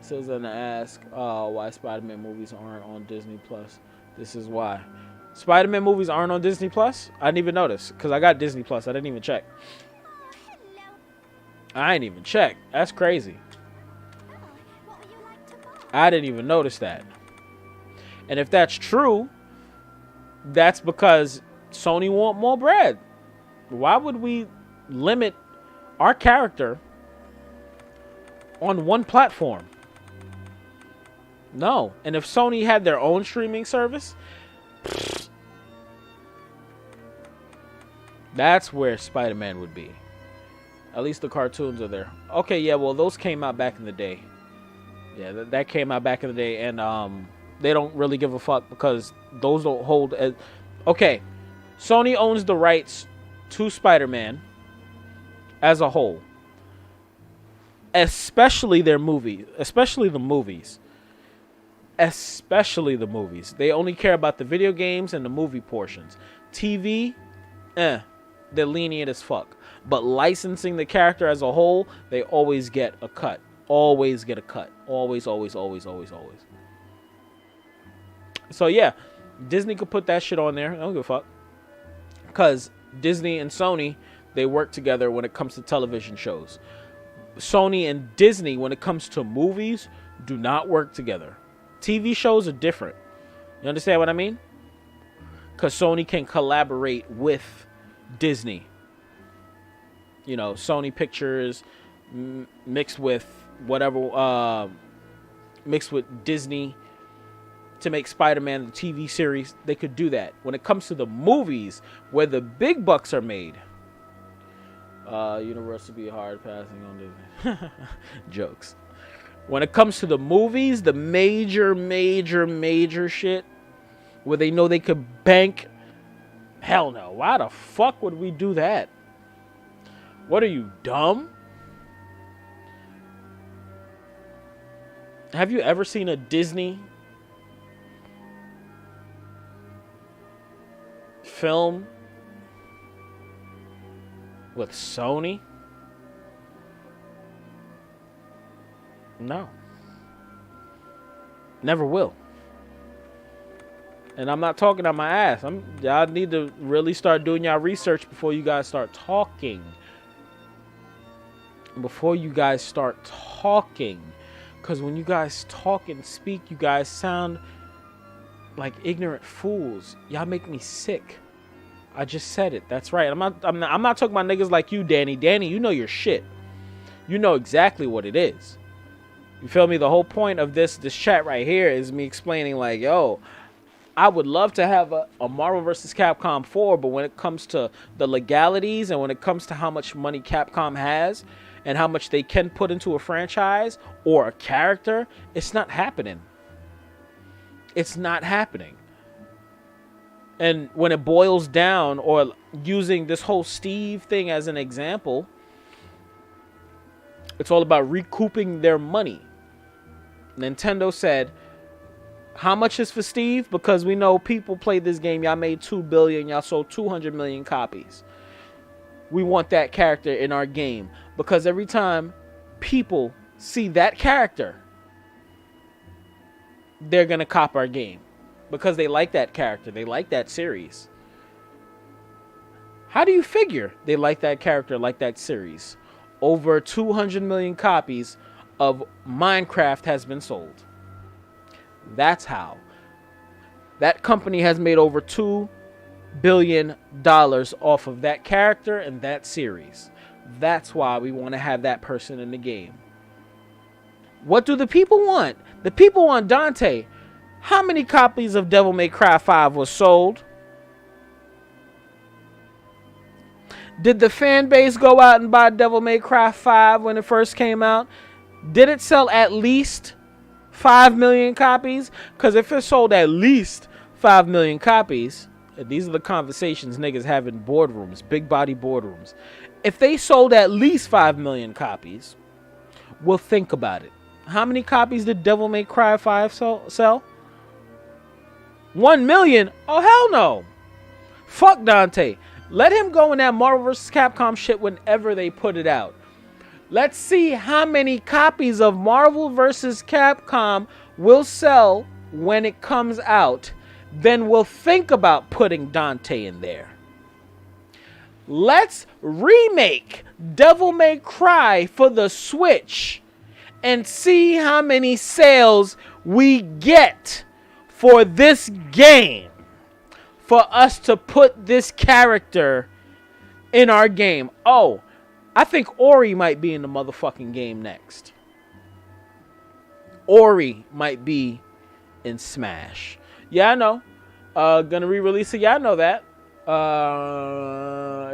It says and ask why Spider-Man movies aren't on Disney Plus. This is why. Spider-Man movies aren't on Disney Plus? I didn't even notice because I got Disney Plus. I didn't even check. I ain't even check. That's crazy. I didn't even notice that. And if that's true, that's because Sony want more bread. Why would we limit our character on one platform? No. And if Sony had their own streaming service, that's where Spider-Man would be. At least the cartoons are there. Okay, yeah, well, those came out back in the day. Yeah, that came out back in the day, and they don't really give a fuck because those don't hold as... Okay, Sony owns the rights to Spider-Man as a whole. Especially their movie. Especially the movies. Especially the movies. They only care about the video games and the movie portions. TV, they're lenient as fuck. But licensing the character as a whole, they always get a cut. Always get a cut. Always, always, always, always, always. So yeah, Disney could put that shit on there. I don't give a fuck. Because Disney and Sony, they work together when it comes to television shows. Sony and Disney, when it comes to movies, do not work together. TV shows are different. You understand what I mean? Because Sony can collaborate with Disney. You know, Sony Pictures mixed with whatever, mixed with Disney to make Spider-Man the TV series. They could do that. When it comes to the movies, where the big bucks are made, Universal be hard passing on Disney. Jokes. When it comes to the movies, the major shit, where they know they could bank, hell no. Why the fuck would we do that? What are you, dumb? Have you ever seen a Disney film with Sony? No. Never will. And I'm not talking on my ass. Y'all need to really start doing y'all research before you guys start talking. Before you guys start talking. Because when you guys talk and speak, you guys sound like ignorant fools. Y'all make me sick. I just said it. That's right. I'm not talking about niggas like you, Danny. Danny, you know your shit. You know exactly what it is. You feel me? The whole point of this chat right here is me explaining like, yo, I would love to have a Marvel vs. Capcom 4, but when it comes to the legalities and when it comes to how much money Capcom has and how much they can put into a franchise or a character, it's not happening. It's not happening. And when it boils down, or using this whole Steve thing as an example, it's all about recouping their money. Nintendo said, how much is for Steve? Because we know people played this game. Y'all made $2 billion. Y'all sold 200 million copies. We want that character in our game. Because every time people see that character, they're going to cop our game. Because they like that character. They like that series. How do you figure they like that character, like that series? Over 200 million copies of Minecraft has been sold. That's how. That company has made over $2 billion off of that character and that series. That's why we want to have that person in the game. What do the people want? The people want Dante. How many copies of Devil May Cry 5 was sold? Did the fan base go out and buy Devil May Cry 5 when it first came out? Did it sell at least 5 million copies? Because if it sold at least 5 million copies, and these are the conversations niggas have in boardrooms, big body boardrooms. If they sold at least 5 million copies, will think about it. How many copies did Devil May Cry 5 sell? 1 million? Oh, hell no. Fuck Dante. Let him go in that Marvel vs. Capcom shit whenever they put it out. Let's see how many copies of Marvel vs. Capcom will sell when it comes out. Then we'll think about putting Dante in there. Let's remake Devil May Cry for the Switch and see how many sales we get for this game for us to put this character in our game. Oh, I think Ori might be in the motherfucking game next. Ori might be in Smash. Yeah, I know. Gonna re-release it. Yeah, I know that.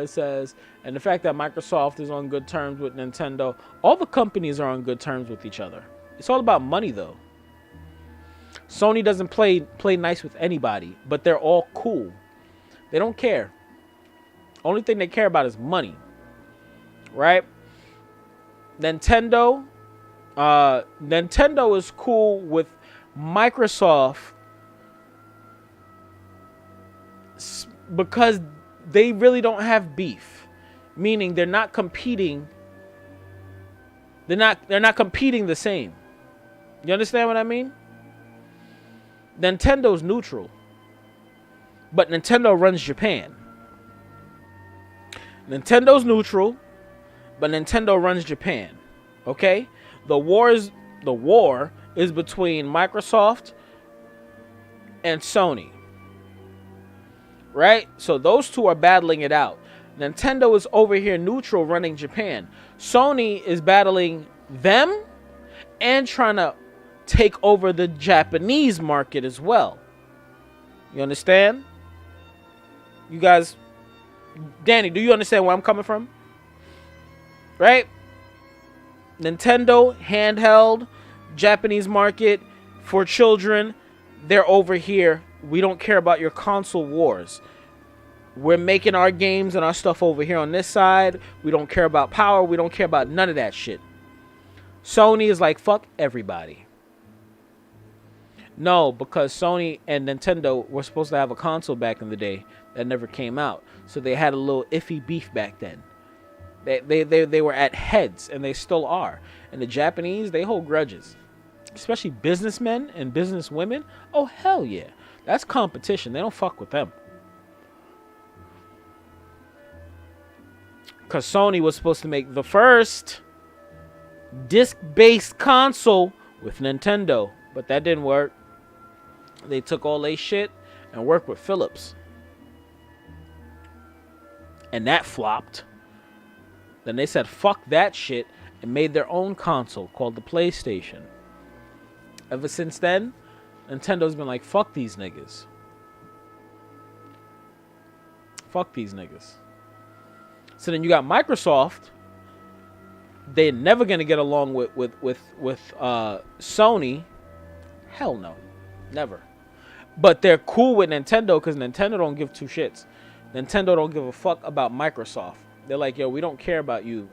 It says, and the fact that Microsoft is on good terms with Nintendo. All the companies are on good terms with each other. It's all about money, though. Sony doesn't play nice with anybody, but they're all cool. They don't care. Only thing they care about is money. Right? Nintendo is cool with Microsoft because they really don't have beef, meaning they're not competing. They're not competing the same. You understand what I mean? Nintendo's neutral, but Nintendo runs Japan. Nintendo's neutral, but Nintendo runs Japan. Okay? The war is between Microsoft and Sony. Right? So those two are battling it out. Nintendo is over here neutral running Japan. Sony is battling them and trying to take over the Japanese market as well. You understand? You guys, Danny, do you understand where I'm coming from? Right? Nintendo, handheld, Japanese market for children. They're over here. We don't care about your console wars. We're making our games and our stuff over here on this side. We don't care about power. We don't care about none of that shit. Sony is like, fuck everybody. No, because Sony and Nintendo were supposed to have a console back in the day that never came out. So they had a little iffy beef back then. They were at heads, and they still are. And the Japanese, they hold grudges. Especially businessmen and businesswomen. Oh, hell yeah. That's competition. They don't fuck with them. Because Sony was supposed to make the first disc-based console with Nintendo. But that didn't work. They took all their shit and worked with Philips. And that flopped. Then they said, fuck that shit, and made their own console called the PlayStation. Ever since then, Nintendo's been like, fuck these niggas. Fuck these niggas. So then you got Microsoft. They're never going to get along with Sony. Hell no. Never. But they're cool with Nintendo because Nintendo don't give two shits. Nintendo don't give a fuck about Microsoft. They're like, yo, we don't care about you.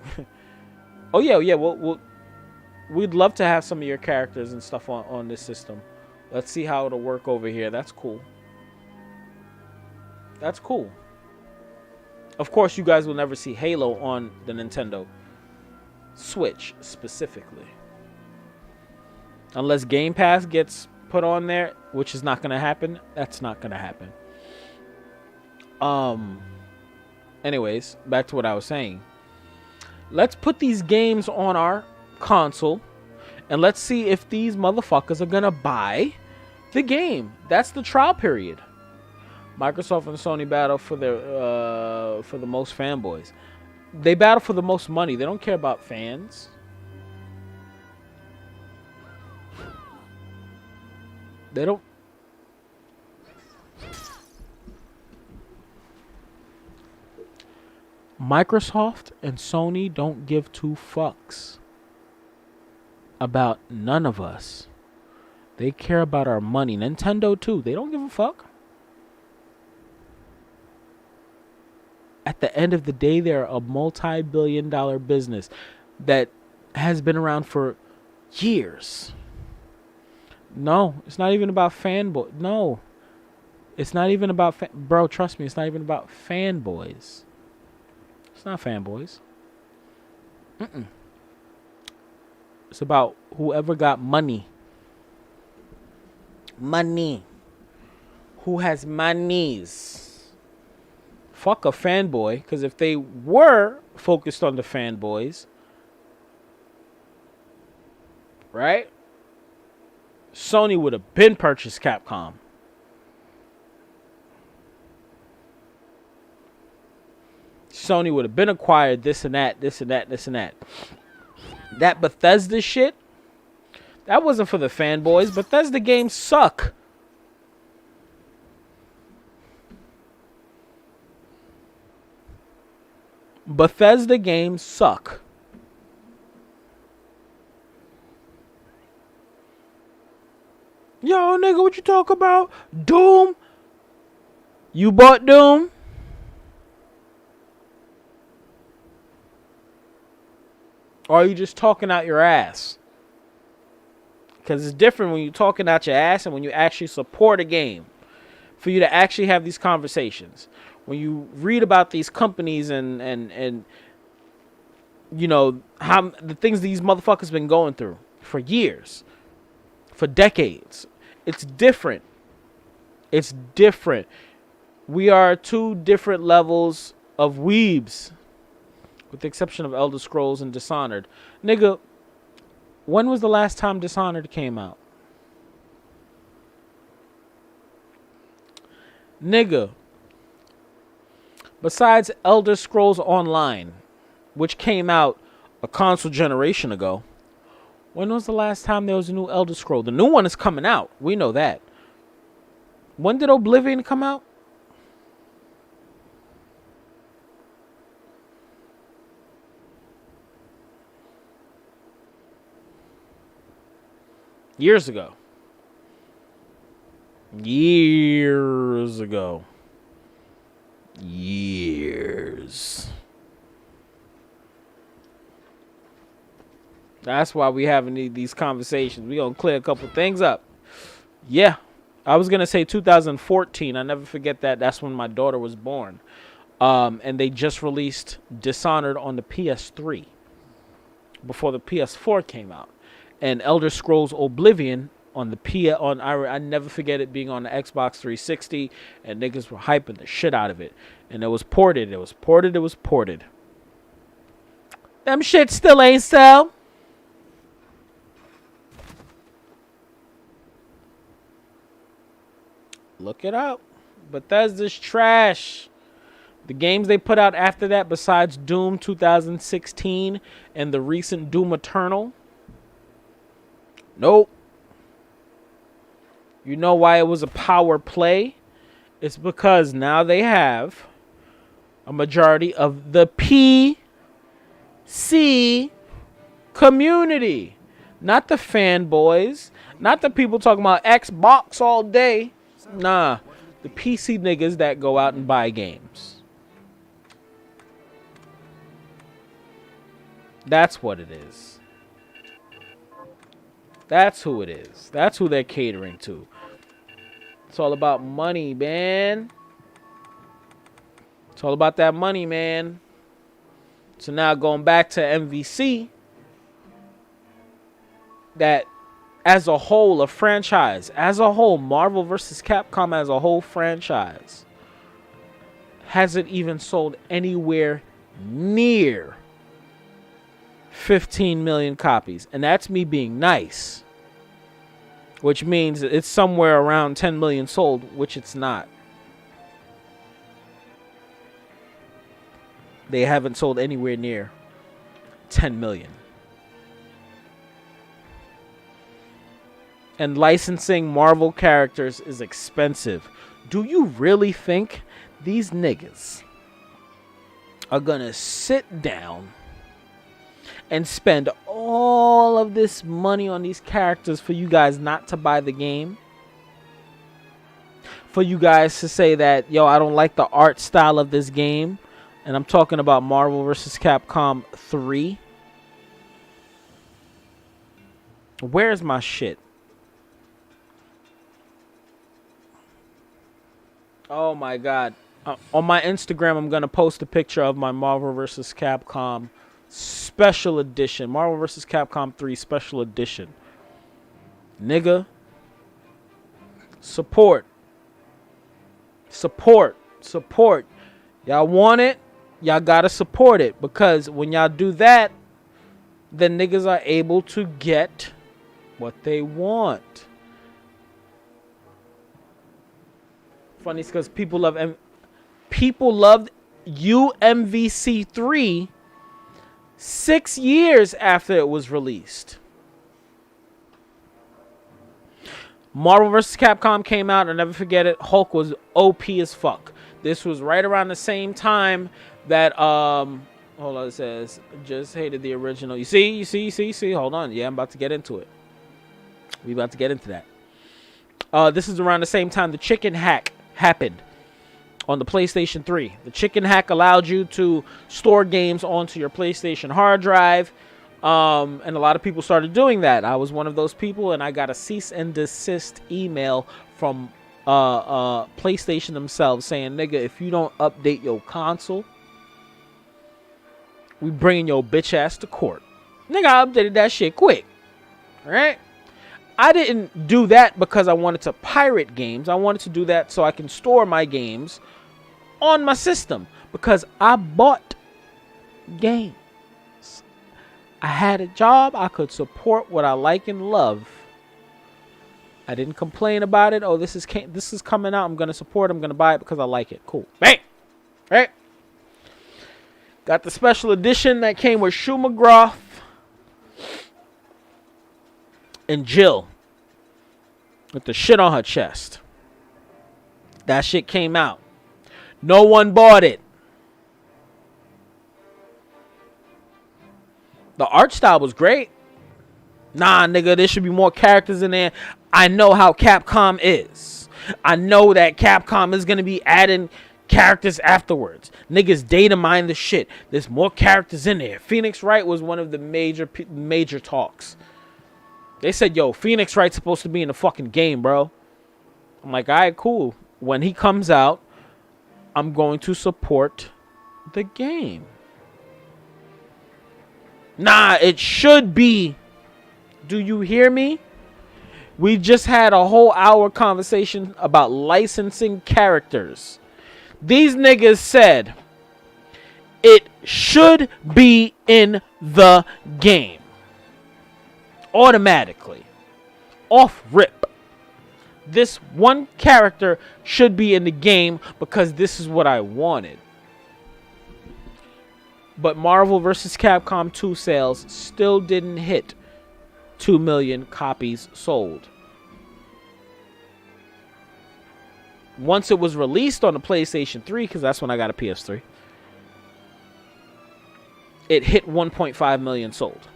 Oh, yeah, we'd love to have some of your characters and stuff on this system. Let's see how it'll work over here. That's cool. That's cool. Of course, you guys will never see Halo on the Nintendo Switch specifically. Unless Game Pass gets put on there, which is not going to happen. That's not going to happen. Anyways, back to what I was saying. Let's put these games on our console and let's see if these motherfuckers are gonna buy the game. That's the trial period. Microsoft and Sony battle for the most fanboys. They battle for the most money. They don't care about fans. They don't. Microsoft and Sony don't give two fucks about none of us. They care about our money. Nintendo too. They don't give a fuck. At the end of the day, they're a multi-billion-dollar business that has been around for years. No, it's not even about fanboy. No, it's not even about bro. Trust me, it's not even about fanboys. It's not fanboys. It's about whoever got money. Money. Who has monies? Fuck a fanboy, because if they were focused on the fanboys, right? Sony would have been purchased Capcom. Sony would have been acquired this and that, this and that, this and that. That Bethesda shit, that wasn't for the fanboys. Bethesda games suck. Bethesda games suck. Yo, nigga, what you talk about? Doom? You bought Doom? Or are you just talking out your ass? Because it's different when you're talking out your ass and when you actually support a game. For you to actually have these conversations. When you read about these companies and you know, how the things these motherfuckers been going through for years. For decades. It's different. It's different. We are two different levels of weebs. With the exception of Elder Scrolls and Dishonored. Nigga, when was the last time Dishonored came out? Nigga. Besides Elder Scrolls Online, which came out a console generation ago, when was the last time there was a new Elder Scroll? The new one is coming out. We know that. When did Oblivion come out? Years ago. Years ago. Years. That's why we having these conversations. We gonna clear a couple things up. Yeah. I was gonna say 2014. I never forget that. That's when my daughter was born. And they just released Dishonored on the PS3 before the PS4 came out. And Elder Scrolls Oblivion on the I never forget it being on the Xbox 360, and niggas were hyping the shit out of it. And it was ported. It was ported. It was ported. Them shit still ain't sell. Look it up. Bethesda's trash. The games they put out after that, besides Doom 2016 and the recent Doom Eternal, nope. You know why it was a power play? It's because now they have a majority of the PC community. Not the fanboys. Not the people talking about Xbox all day. Nah. The PC niggas that go out and buy games. That's what it is. That's who it is. That's who they're catering to. It's all about money, man. It's all about that money, man. So now going back to MVC, that as a whole, a franchise, as a whole, Marvel vs. Capcom as a whole franchise, hasn't even sold anywhere near 15 million copies. And that's me being nice. Which means it's somewhere around 10 million sold, which it's not. They haven't sold anywhere near 10 million. And licensing Marvel characters is expensive. Do you really think these niggas are gonna sit down and spend all of this money on these characters for you guys not to buy the game? For you guys to say that, yo, I don't like the art style of this game. And I'm talking about Marvel vs. Capcom 3. Where's my shit? Oh my god. On my Instagram, I'm going to post a picture of my Marvel vs. Capcom Special Edition. Marvel vs. Capcom 3 Special Edition. Nigga. Support. Support. Support. Y'all want it? Y'all gotta support it. Because when y'all do that, then niggas are able to get what they want. Funny because people loved UMVC 3 6 years after it was released. Marvel vs. Capcom came out. I'll never forget it. Hulk was OP as fuck. This was right around the same time that hold on, it says just hated the original. You see, hold on. Yeah, I'm about to get into it. We about to get into that. This is around the same time the chicken hack happened on the PlayStation 3. The chicken hack allowed you to store games onto your PlayStation hard drive. And a lot of people started doing that. I was one of those people, and I got a cease and desist email from PlayStation themselves saying, nigga, if you don't update your console, we bringing your bitch ass to court. Nigga, I updated that shit quick. Alright? I didn't do that because I wanted to pirate games. I wanted to do that so I can store my games on my system. Because I bought games. I had a job. I could support what I like and love. I didn't complain about it. Oh, this is coming out. I'm going to support it. I'm going to buy it because I like it. Cool. Bang! Right? Got the special edition that came with Shuma McGraw and Jill with the shit on her chest. That shit came out. No one bought it. The art style was great. Nah, nigga, there should be more characters in there. I know how Capcom is. I know that Capcom is going to be adding characters afterwards. Niggas data mine the shit. There's more characters in there. Phoenix Wright was one of the major talks. They said, yo, Phoenix Wright's supposed to be in the fucking game, bro. I'm like, all right, cool. When he comes out, I'm going to support the game. Nah, it should be. Do you hear me? We just had a whole hour conversation about licensing characters. These niggas said it should be in the game. Automatically. Off rip. This one character should be in the game because this is what I wanted. But Marvel vs. Capcom 2 sales still didn't hit 2 million copies sold. Once it was released on the PlayStation 3, because that's when I got a PS3, it hit 1.5 million sold.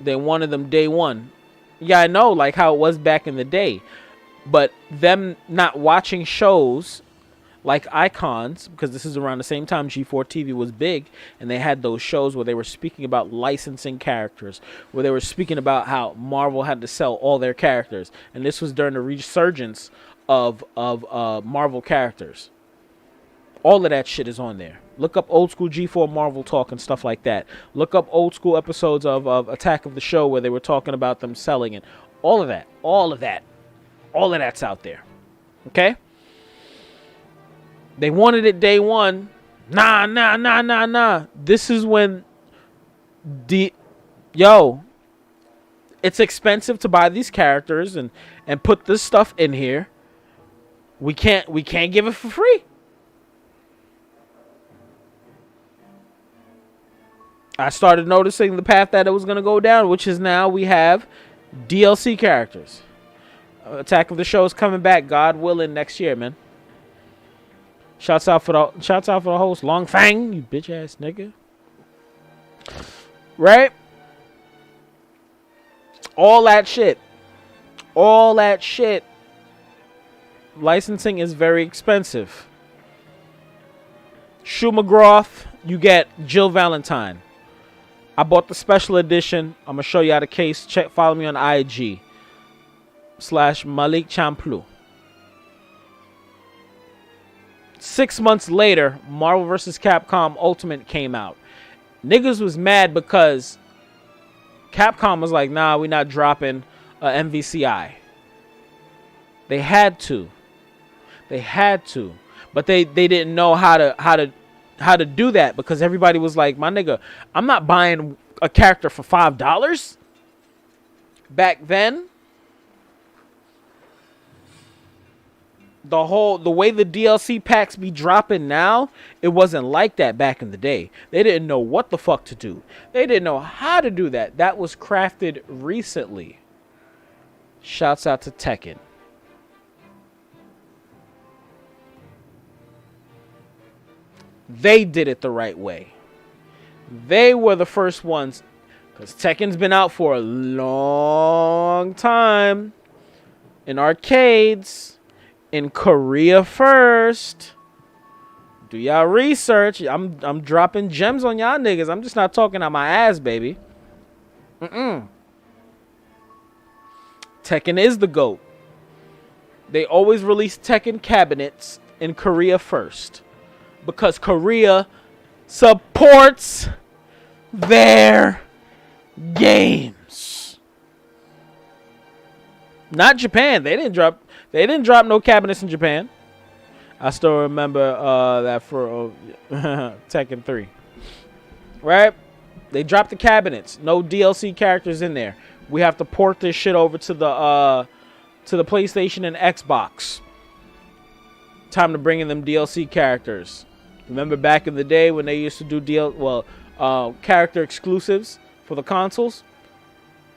They wanted them day one. Yeah, I know, like how it was back in the day. But them not watching shows like Icons, because this is around the same time G4 TV was big, and they had those shows where they were speaking about licensing characters, where they were speaking about how Marvel had to sell all their characters, and this was during the resurgence of Marvel characters. All of that shit is on there. Look up old school G4 Marvel talk and stuff like that. Look up old school episodes of Attack of the Show where they were talking about them selling it. All of that's out there. Okay? They wanted it day one. Nah. This is when it's expensive to buy these characters and put this stuff in here. We can't give it for free. I started noticing the path that it was going to go down, which is now we have DLC characters. Attack of the Show is coming back, God willing, next year, man. Shouts out for the host, Long Fang, you bitch ass nigga. Right? All that shit. Licensing is very expensive. Shuma McGraw, you get Jill Valentine. I bought the special edition. I'm gonna show you how the case. Follow me on IG / Malik Champloo. 6 months later, Marvel vs. Capcom Ultimate came out. Niggas was mad because Capcom was like, nah, we're not dropping MVCI. They had to. But they didn't know how to do that because everybody was like, my nigga, I'm not buying a character for $5. Back then, the way the DLC packs be dropping now, it wasn't like that back in the day. They didn't know what the fuck to do. They didn't know how to do that. That was crafted recently. Shouts out to Tekken. They did it the right way. They were the first ones, because Tekken's been out for a long time in arcades. In Korea first. Do y'all research. I'm dropping gems on y'all niggas. I'm just not talking out my ass, baby. Tekken is the GOAT. They always release Tekken cabinets in Korea first. Because Korea supports their games. Not Japan. They didn't drop no cabinets in Japan. I still remember that for Tekken 3. Right? They dropped the cabinets. No DLC characters in there. We have to port this shit over to the PlayStation and Xbox. Time to bring in them DLC characters. Remember back in the day when they used to do character exclusives for the consoles?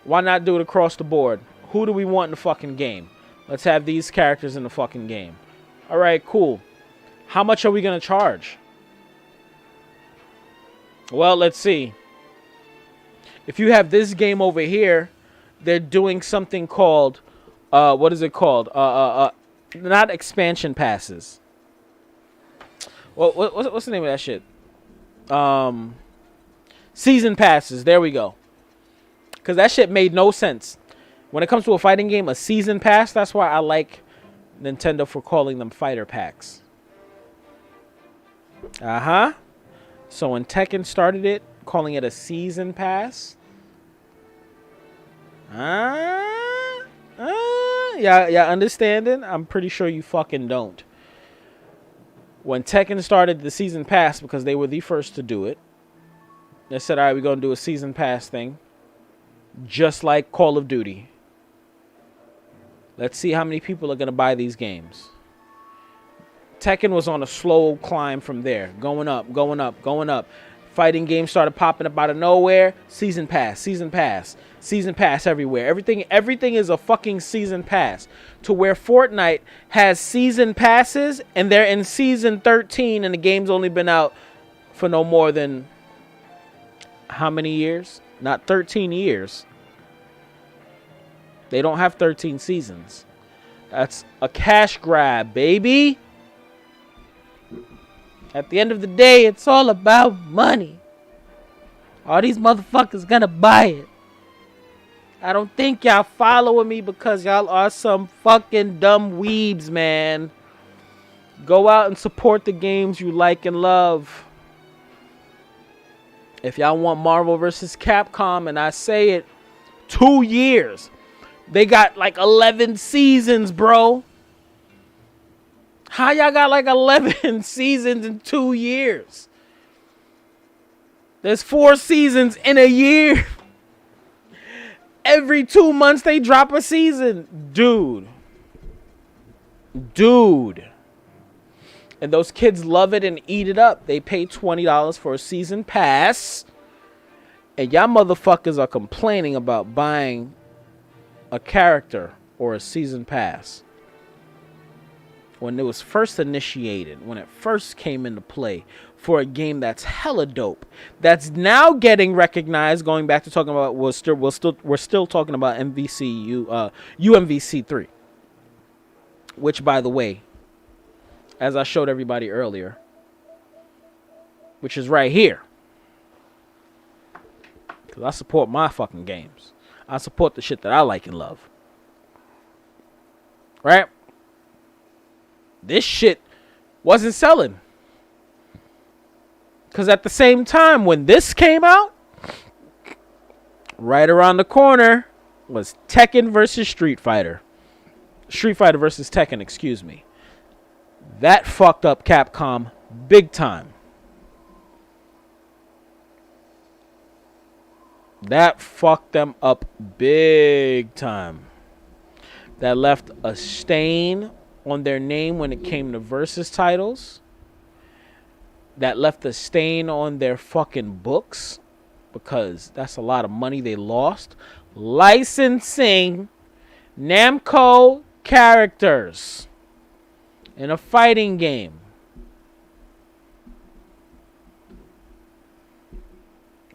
Why not do it across the board? Who do we want in the fucking game? Let's have these characters in the fucking game. Alright, cool. How much are we going to charge? Well, let's see. If you have this game over here, they're doing something called, what is it called? Not expansion passes. Well, what's the name of that shit? Season passes. There we go. Because that shit made no sense. When it comes to a fighting game, a season pass, that's why I like Nintendo for calling them fighter packs. So when Tekken started it, calling it a season pass. Yeah, understanding? I'm pretty sure you fucking don't. When Tekken started the season pass, because they were the first to do it, they said, all right, we're going to do a season pass thing. Just like Call of Duty. Let's see how many people are going to buy these games. Tekken was on a slow climb from there. Going up, going up, going up. Fighting games started popping up out of nowhere. Season pass, season pass. Season pass everywhere. Everything is a fucking season pass. To where Fortnite has season passes and they're in season 13 and the game's only been out for no more than how many years? Not 13 years. They don't have 13 seasons. That's a cash grab, baby. At the end of the day, it's all about money. All these motherfuckers gonna buy it. I don't think y'all following me because y'all are some fucking dumb weebs, man. Go out and support the games you like and love. If y'all want Marvel vs. Capcom, and I say it, 2 years. They got like 11 seasons, bro. How y'all got like 11 seasons in 2 years? There's 4 seasons in a year. Every 2 months they drop a season. Dude. And those kids love it and eat it up. They pay $20 for a season pass. And y'all motherfuckers are complaining about buying a character or a season pass. When it was first initiated, when it first came into play for a game that's hella dope, that's now getting recognized. Going back to talking about, we're still talking about UMVC 3, which, by the way, as I showed everybody earlier, which is right here. Because I support my fucking games. I support the shit that I like and love. Right? This shit wasn't selling. Because at the same time, when this came out, right around the corner was Tekken versus Street Fighter. Street Fighter versus Tekken, excuse me. That fucked up Capcom big time. That fucked them up big time. That left a stain on their name when it came to versus titles. That left a stain on their fucking books, because that's a lot of money they lost. Licensing Namco characters in a fighting game.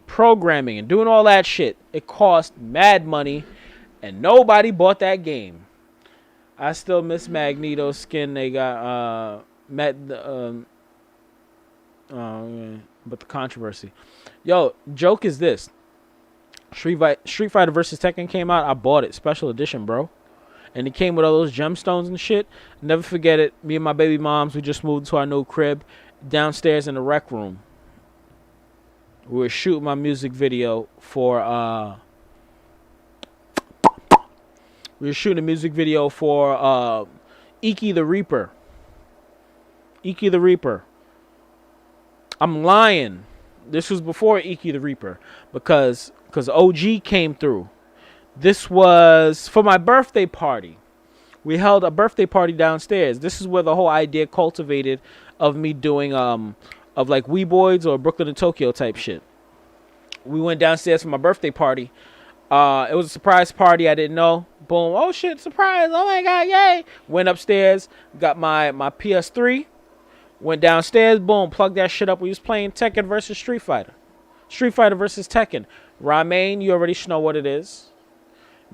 Programming and doing all that shit. It cost mad money, and nobody bought that game. I still miss Magneto's skin. They got but the controversy. Yo, joke is this. Street Fighter versus Tekken came out. I bought it, special edition, bro. And it came with all those gemstones and shit. Never forget it. Me and my baby moms, we just moved to our new crib downstairs in the rec room. We were shooting my music video for Iki the Reaper. Iki the Reaper. I'm lying. This was before Iki the Reaper, because OG came through. This was for my birthday party. We held a birthday party downstairs. This is where the whole idea cultivated of me doing of like Weeboids or Brooklyn and Tokyo type shit. We went downstairs for my birthday party. It was a surprise party. I didn't know. Boom. Oh shit, surprise. Oh my god, yay. Went upstairs, got my PS3. Went downstairs, boom, plugged that shit up. We was playing Tekken versus Street Fighter. Street Fighter versus Tekken. Ramen, you already know what it is.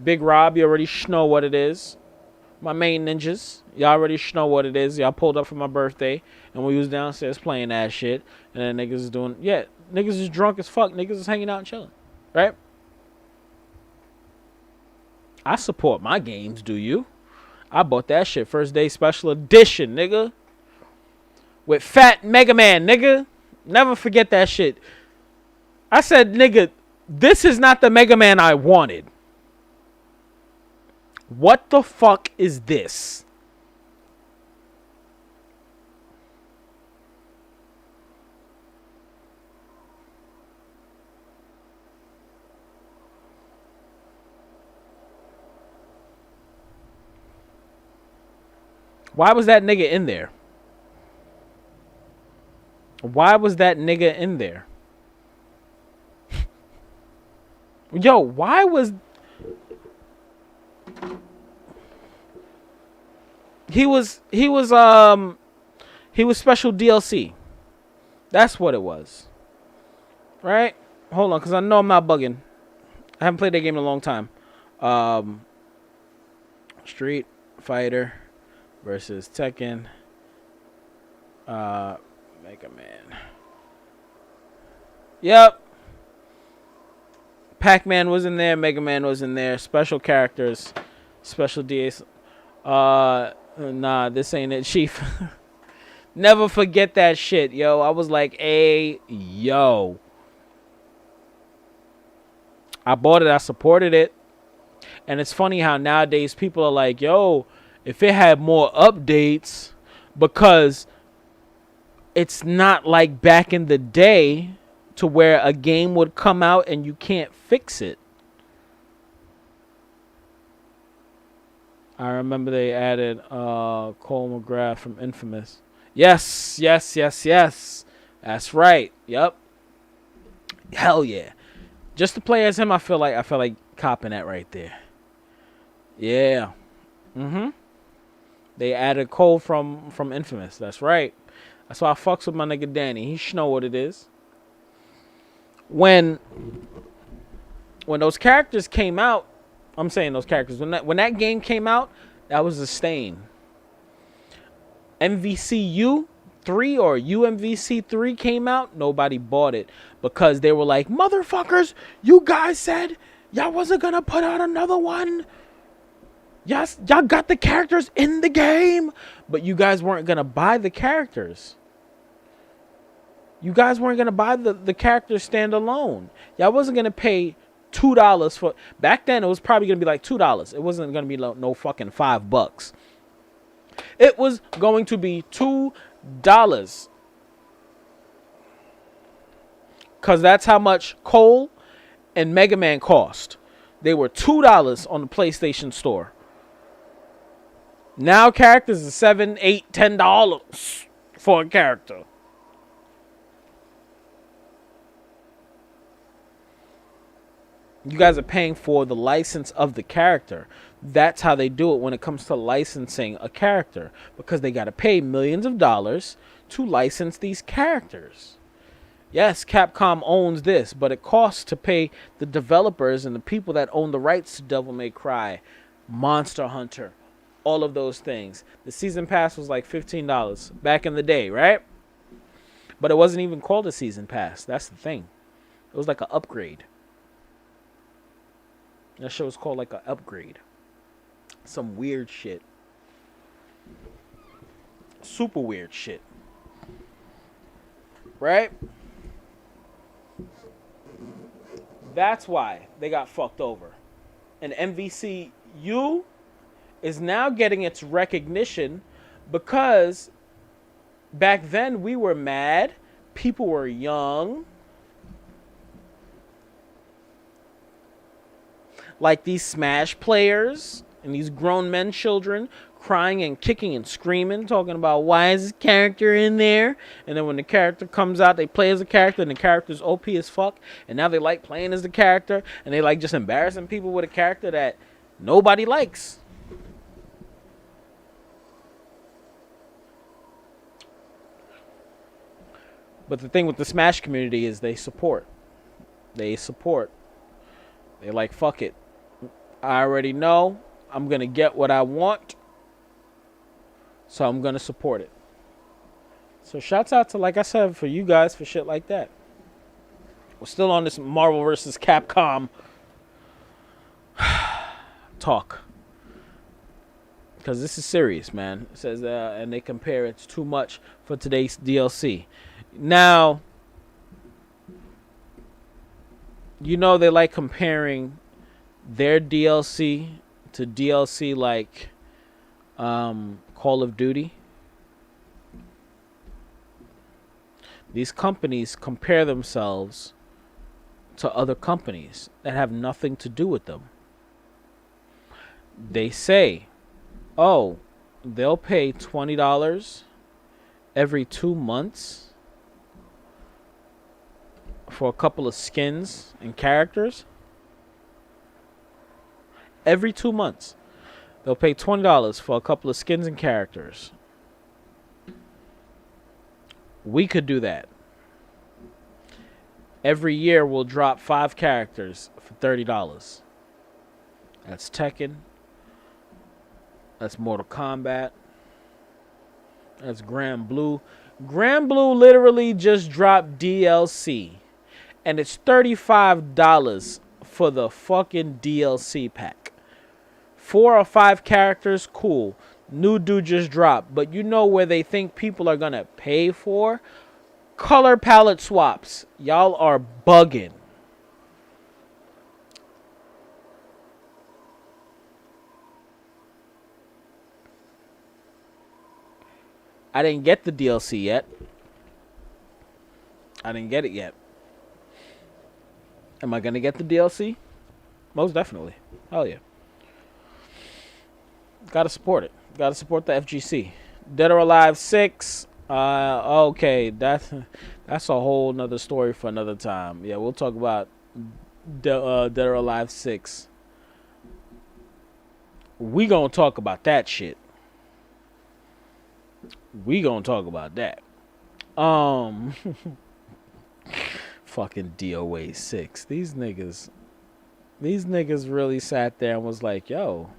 Big Rob, you already know what it is. My main ninjas, y'all already know what it is. Y'all pulled up for my birthday, and we was downstairs playing that shit. And then niggas is doing, yeah, niggas is drunk as fuck. Niggas is hanging out and chilling, right? I support my games, do you? I bought that shit first day special edition, nigga. With Fat Mega Man, nigga. Never forget that shit. I said, nigga, this is not the Mega Man I wanted. What the fuck is this? Why was that nigga in there? Why was that nigga in there? Yo, why was... He was special DLC. That's what it was. Right? Hold on, because I know I'm not bugging. I haven't played that game in a long time. Street Fighter versus Tekken. Mega Man. Yep. Pac-Man was in there. Mega Man was in there. Special characters. Special DAs. Nah, this ain't it, Chief. Never forget that shit, yo. I was like, hey, yo. I bought it. I supported it. And it's funny how nowadays people are like, yo, if it had more updates, because it's not like back in the day to where a game would come out and you can't fix it. I remember they added Cole McGrath from Infamous. Yes. That's right. Yep. Hell yeah. Just to play as him, I feel like copping that right there. Yeah. They added Cole from Infamous. That's right. That's why I fucks with my nigga Danny. He should know what it is. When those characters came out, I'm saying those characters. When that game came out, that was a stain. MVCU 3 or UMVC 3 came out, nobody bought it because they were like, motherfuckers, you guys said y'all wasn't gonna put out another one. Yes, y'all got the characters in the game, but you guys weren't gonna buy the characters. You guys weren't gonna buy the characters standalone. Y'all wasn't gonna pay $2 for. Back then, it was probably gonna be like $2. It wasn't gonna be no fucking $5. It was going to be $2. Because that's how much Cole and Mega Man cost. They were $2 on the PlayStation Store. Now characters are $7, $8, $10 for a character. You guys are paying for the license of the character. That's how they do it when it comes to licensing a character. Because they got to pay millions of dollars to license these characters. Yes, Capcom owns this, but it costs to pay the developers and the people that own the rights to Devil May Cry, Monster Hunter, all of those things. The season pass was like $15 back in the day, right? But it wasn't even called a season pass. That's the thing. It was like an upgrade. That show was called like an upgrade. Some weird shit. Super weird shit. Right? That's why they got fucked over. And MVCU is now getting its recognition because back then we were mad. People were young. Like these Smash players and these grown men children crying and kicking and screaming, talking about why is this character in there? And then when the character comes out, they play as a character and the character's OP as fuck. And now they like playing as the character and they like just embarrassing people with a character that nobody likes. But the thing with the Smash community is they support. They support. They're like, fuck it. I already know I'm going to get what I want. So I'm going to support it. So shouts out to, like I said, for you guys for shit like that. We're still on this Marvel vs. Capcom talk. Because this is serious, man. It says, and they compare it's too much for today's DLC. Now, you know they like comparing their DLC to DLC like Call of Duty. These companies compare themselves to other companies that have nothing to do with them. They say, oh, they'll pay $20 every 2 months for a couple of skins and characters. Every 2 months. They'll pay $20 for a couple of skins and characters. We could do that. Every year we'll drop 5 characters for $30. That's Tekken. That's Mortal Kombat. That's Grand Blue. Grand Blue literally just dropped DLC. And it's $35 for the fucking DLC pack. 4 or 5 characters, cool. New dude just dropped. But you know where they think people are going to pay for? Color palette swaps. Y'all are bugging. I didn't get the DLC yet. I didn't get it yet. Am I going to get the DLC? Most definitely. Hell yeah. Gotta support it. Gotta support the FGC. Dead or Alive 6. Okay, that's a whole nother story for another time. Yeah, we'll talk about Dead or Alive 6. We gonna talk about that shit. We gonna talk about that. Fucking DOA 6. These niggas really sat there and was like, yo,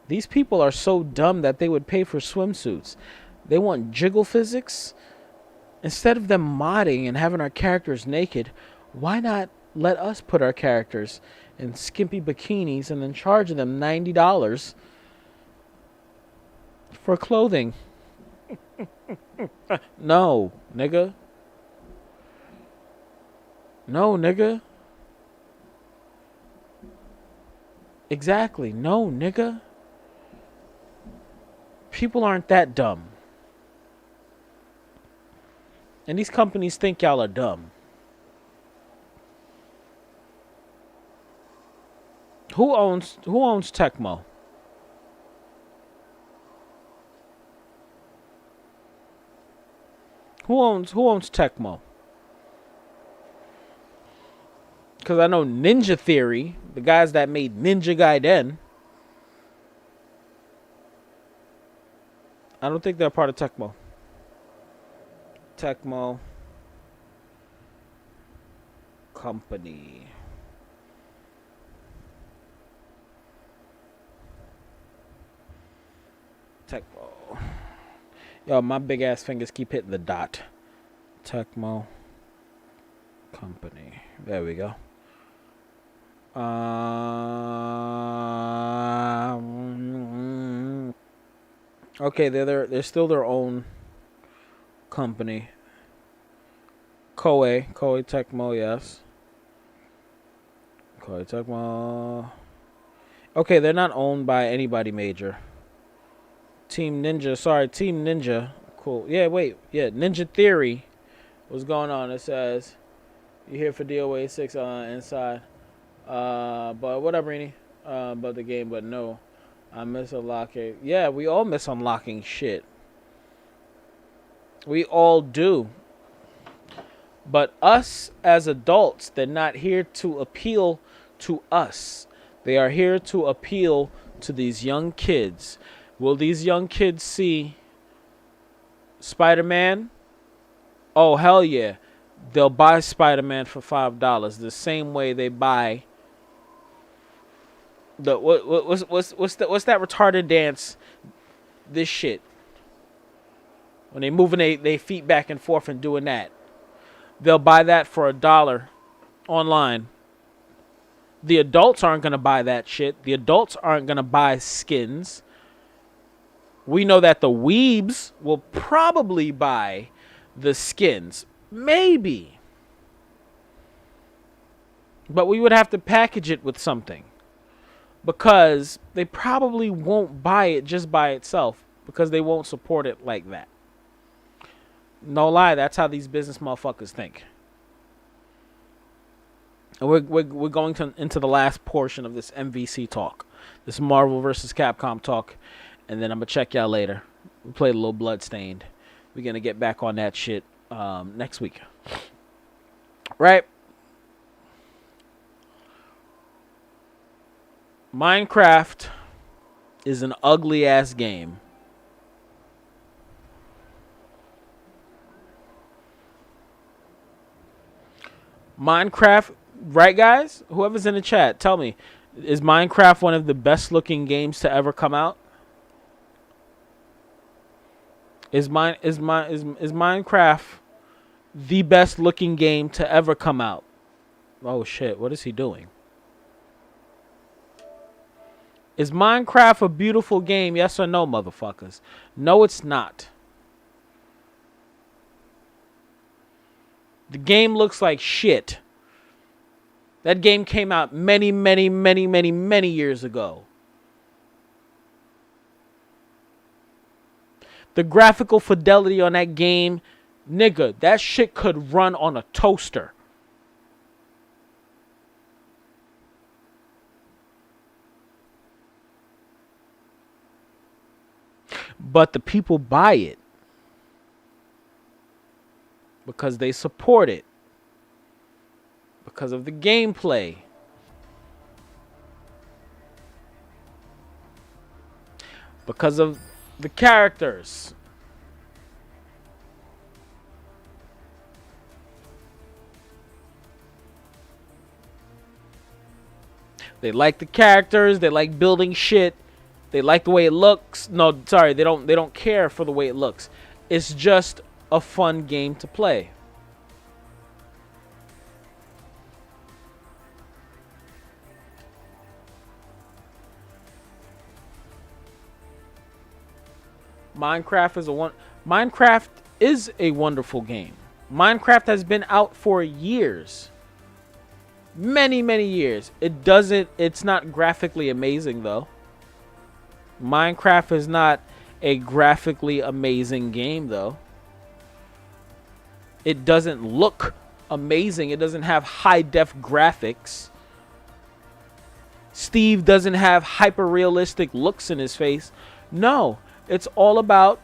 These people are so dumb that they would pay for swimsuits. They want jiggle physics. Instead of them modding and having our characters naked, why not let us put our characters in skimpy bikinis and then charge them $90 for clothing? No, nigga. No, nigga. Exactly. No, nigga. People aren't that dumb. And these companies think y'all are dumb. Who owns Tecmo? Who owns Tecmo? Because I know Ninja Theory, the guys that made Ninja Gaiden. I don't think they're part of Tecmo. Tecmo Company. Tecmo. Yo, my big ass fingers keep hitting the dot. Tecmo Company. There we go. Okay, they're still their own company. Koei Tecmo, yes. Koei Tecmo. Okay, they're not owned by anybody major. Team Ninja. Cool. Yeah, wait. Yeah, Ninja Theory. What's going on? It says you're here for DOA 6 inside. But whatever, Rini. About the game, but no. I miss unlocking. Yeah, we all miss unlocking shit. We all do. But us as adults, they're not here to appeal to us. They are here to appeal to these young kids. Will these young kids see Spider-Man? Oh, hell yeah. They'll buy Spider-Man for $5. The same way they buy the what's that retarded dance? This shit. When they moving they feet back and forth and doing that. They'll buy that for $1 online. The adults aren't going to buy that shit. The adults aren't going to buy skins. We know that the weebs will probably buy the skins. Maybe. But we would have to package it with something. Because they probably won't buy it just by itself. Because they won't support it like that. No lie, that's how these business motherfuckers think. And we're going into the last portion of this MVC talk. This Marvel vs. Capcom talk. And then I'm going to check y'all later. We played a little Bloodstained. We're going to get back on that shit next week. Right? Minecraft is an ugly ass game. Minecraft, right guys? Whoever's in the chat, tell me, is Minecraft one of the best looking games to ever come out? Is Minecraft the best looking game to ever come out? Oh shit, what is he doing? Is Minecraft a beautiful game? Yes or no, motherfuckers? No, it's not. The game looks like shit. That game came out many years ago. The graphical fidelity on that game, nigga, that shit could run on a toaster. But the people buy it because they support it, because of the gameplay, because of the characters. They like the characters, they like building shit. They like the way it looks. No, sorry, they don't care for the way it looks. It's just a fun game to play. Minecraft is a wonderful game. Minecraft has been out for years. Many years. It's not graphically amazing though. Minecraft is not a graphically amazing game though. It doesn't look amazing. It doesn't have high def graphics. Steve doesn't have hyper realistic looks in his face. No, it's all about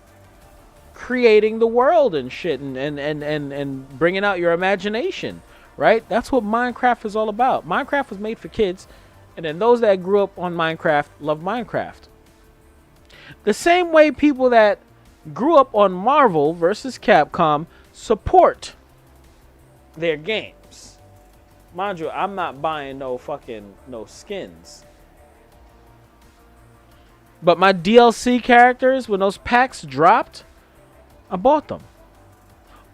creating the world and shit and bringing out your imagination, right? That's what Minecraft is all about. Minecraft was made for kids, and then those that grew up on Minecraft love Minecraft. The same way people that grew up on Marvel versus Capcom support their games. Mind you, I'm not buying no skins. But my DLC characters, when those packs dropped, I bought them.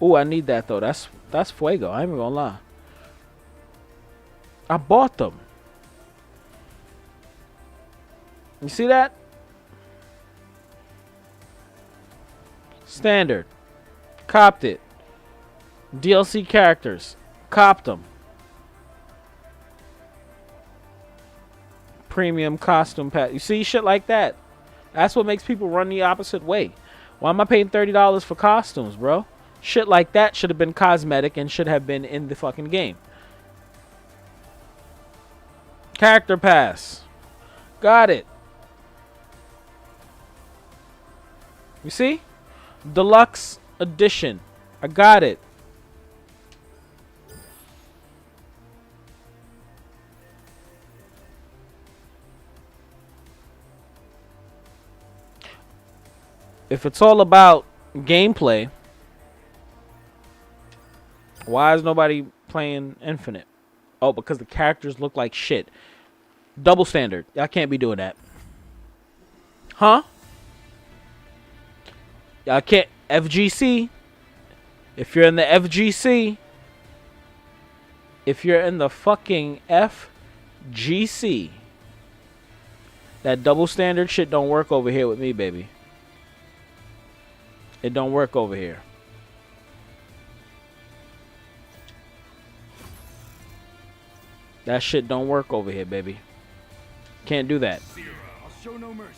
Ooh, I need that though. That's fuego. I ain't even gonna lie. I bought them. You see that? Standard. Copped it. DLC characters. Copped them. Premium costume pack. You see shit like that. That's what makes people run the opposite way. Why am I paying $30 for costumes, bro? Shit like that should have been cosmetic and should have been in the fucking game. Character pass. Got it. You see? Deluxe edition. I got it. If it's all about gameplay, why is nobody playing Infinite? Oh, because the characters look like shit. Double standard. Y'all can't be doing that. Huh? Y'all can't. FGC. If you're in the FGC. If you're in the fucking FGC. That double standard shit don't work over here with me, baby. It don't work over here. That shit don't work over here, baby. Can't do that. I'll show no mercy.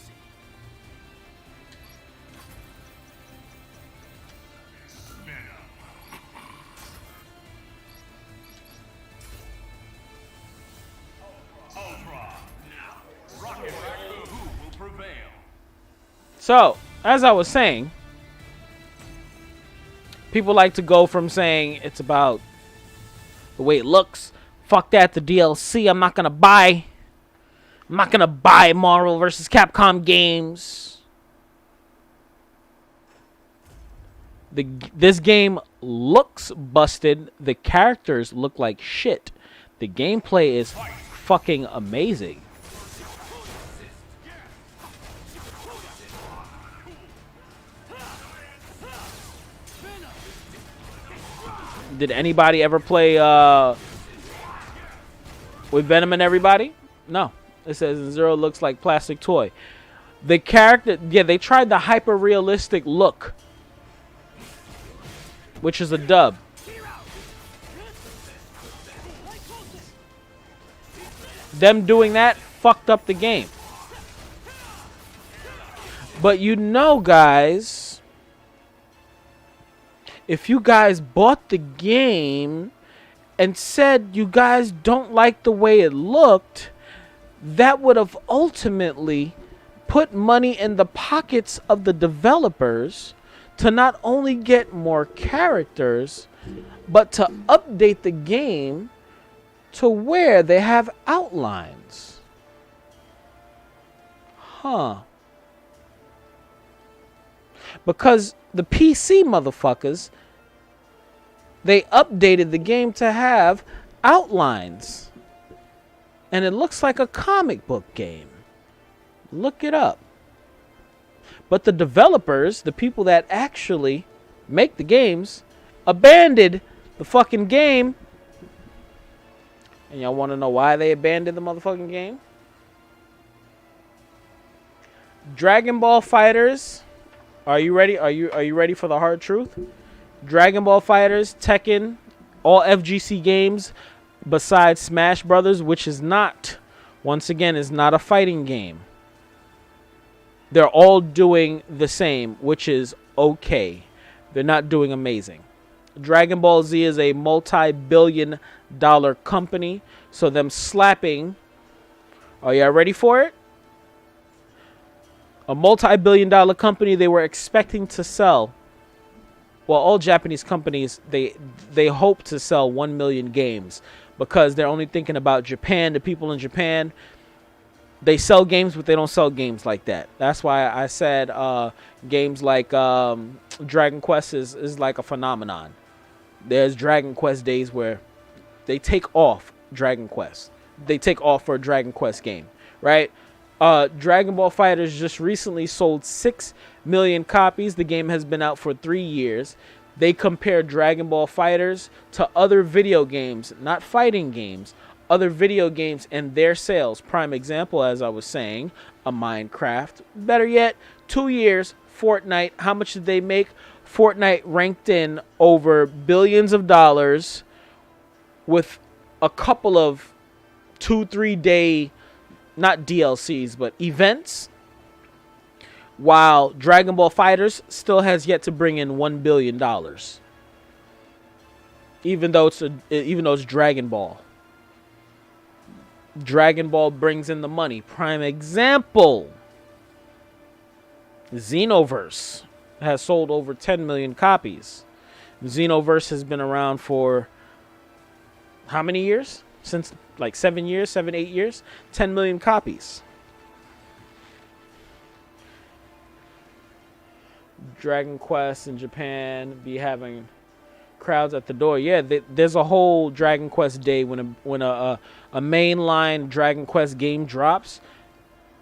So, as I was saying, people like to go from saying it's about the way it looks. Fuck that, the DLC. I'm not gonna buy Marvel vs. Capcom games. This game looks busted. The characters look like shit. The gameplay is fucking amazing. Did anybody ever play with Venom and everybody? No. It says Zero looks like plastic toy. The character, yeah, they tried the hyper realistic look, which is a dub. Them doing that fucked up the game. But you know, guys, if you guys bought the game and said you guys don't like the way it looked, that would have ultimately put money in the pockets of the developers to not only get more characters, but to update the game to where they have outlines. Huh. Because the PC motherfuckers, they updated the game to have outlines. And it looks like a comic book game. Look it up. But the developers, the people that actually make the games, abandoned the fucking game. And y'all want to know why they abandoned the motherfucking game? Dragon Ball Fighters. Are you ready? Are you ready for the hard truth? Dragon Ball Fighters, Tekken, all FGC games besides Smash Brothers, which is not, once again, is not a fighting game. They're all doing the same, which is okay. They're not doing amazing. Dragon Ball Z is a multi-billion-dollar company, so them slapping, are y'all ready for it? A multi-billion-dollar company, they were expecting to sell, well, all Japanese companies, they hope to sell 1 million games because they're only thinking about Japan. The people in Japan, they sell games, but they don't sell games like that. That's why I said games like Dragon Quest is like a phenomenon. There's Dragon Quest days where they take off Dragon Quest. They take off for a Dragon Quest game, right? Dragon Ball FighterZ just recently sold 6 million copies. The game has been out for 3 years. They compare Dragon Ball FighterZ to other video games, not fighting games, other video games and their sales. Prime example, as I was saying, a Minecraft. Better yet, 2 years, Fortnite. How much did they make? Fortnite ranked in over billions of dollars with a couple of 2-3 day, not DLCs, but events. While Dragon Ball FighterZ still has yet to bring in $1 billion. Even though it's Dragon Ball. Dragon Ball brings in the money. Prime example, Xenoverse has sold over 10 million copies. Xenoverse has been around for how many years? Since like 7 years, 8 years. 10 million copies. Dragon Quest in Japan be having crowds at the door. Yeah, there's a whole Dragon Quest day when a mainline Dragon Quest game drops.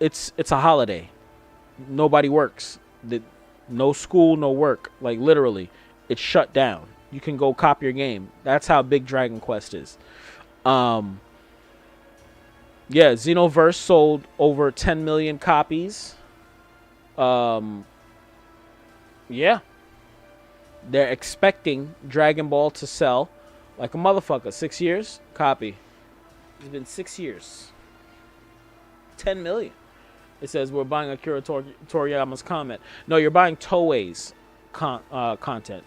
It's a holiday. Nobody works. No school, no work. Like literally, it's shut down. You can go cop your game. That's how big Dragon Quest is. Yeah, Xenoverse sold over 10 million copies. Yeah. They're expecting Dragon Ball to sell like a motherfucker. 6 years? Copy. It's been 6 years. 10 million. It says we're buying Akira Toriyama's comment. No, you're buying Toei's content.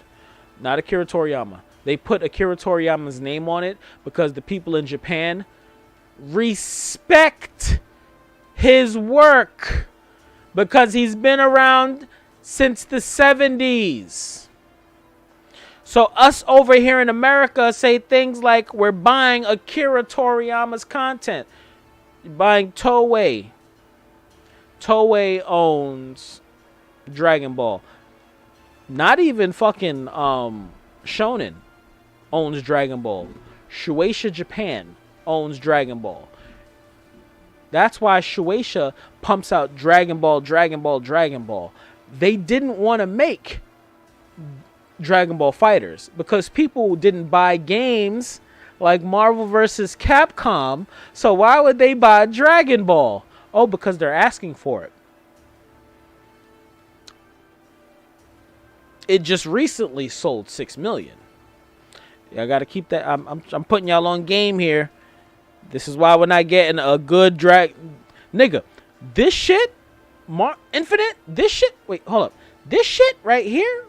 Not Akira Toriyama. They put Akira Toriyama's name on it because the people in Japan respect his work. Because he's been around since the 70s. So us over here in America say things like we're buying Akira Toriyama's content. You're buying Toei. Toei owns Dragon Ball. Not even fucking Shonen owns Dragon Ball. Shueisha Japan owns Dragon Ball. That's why Shueisha pumps out Dragon Ball, Dragon Ball, Dragon Ball. They didn't want to make Dragon Ball FighterZ because people didn't buy games like Marvel vs. Capcom. So why would they buy Dragon Ball? Oh, because they're asking for it. It just recently sold 6 million. I got to keep that. I'm putting y'all on game here. This is why we're not getting a good nigga. This shit, Infinite. This shit. Wait, hold up. This shit right here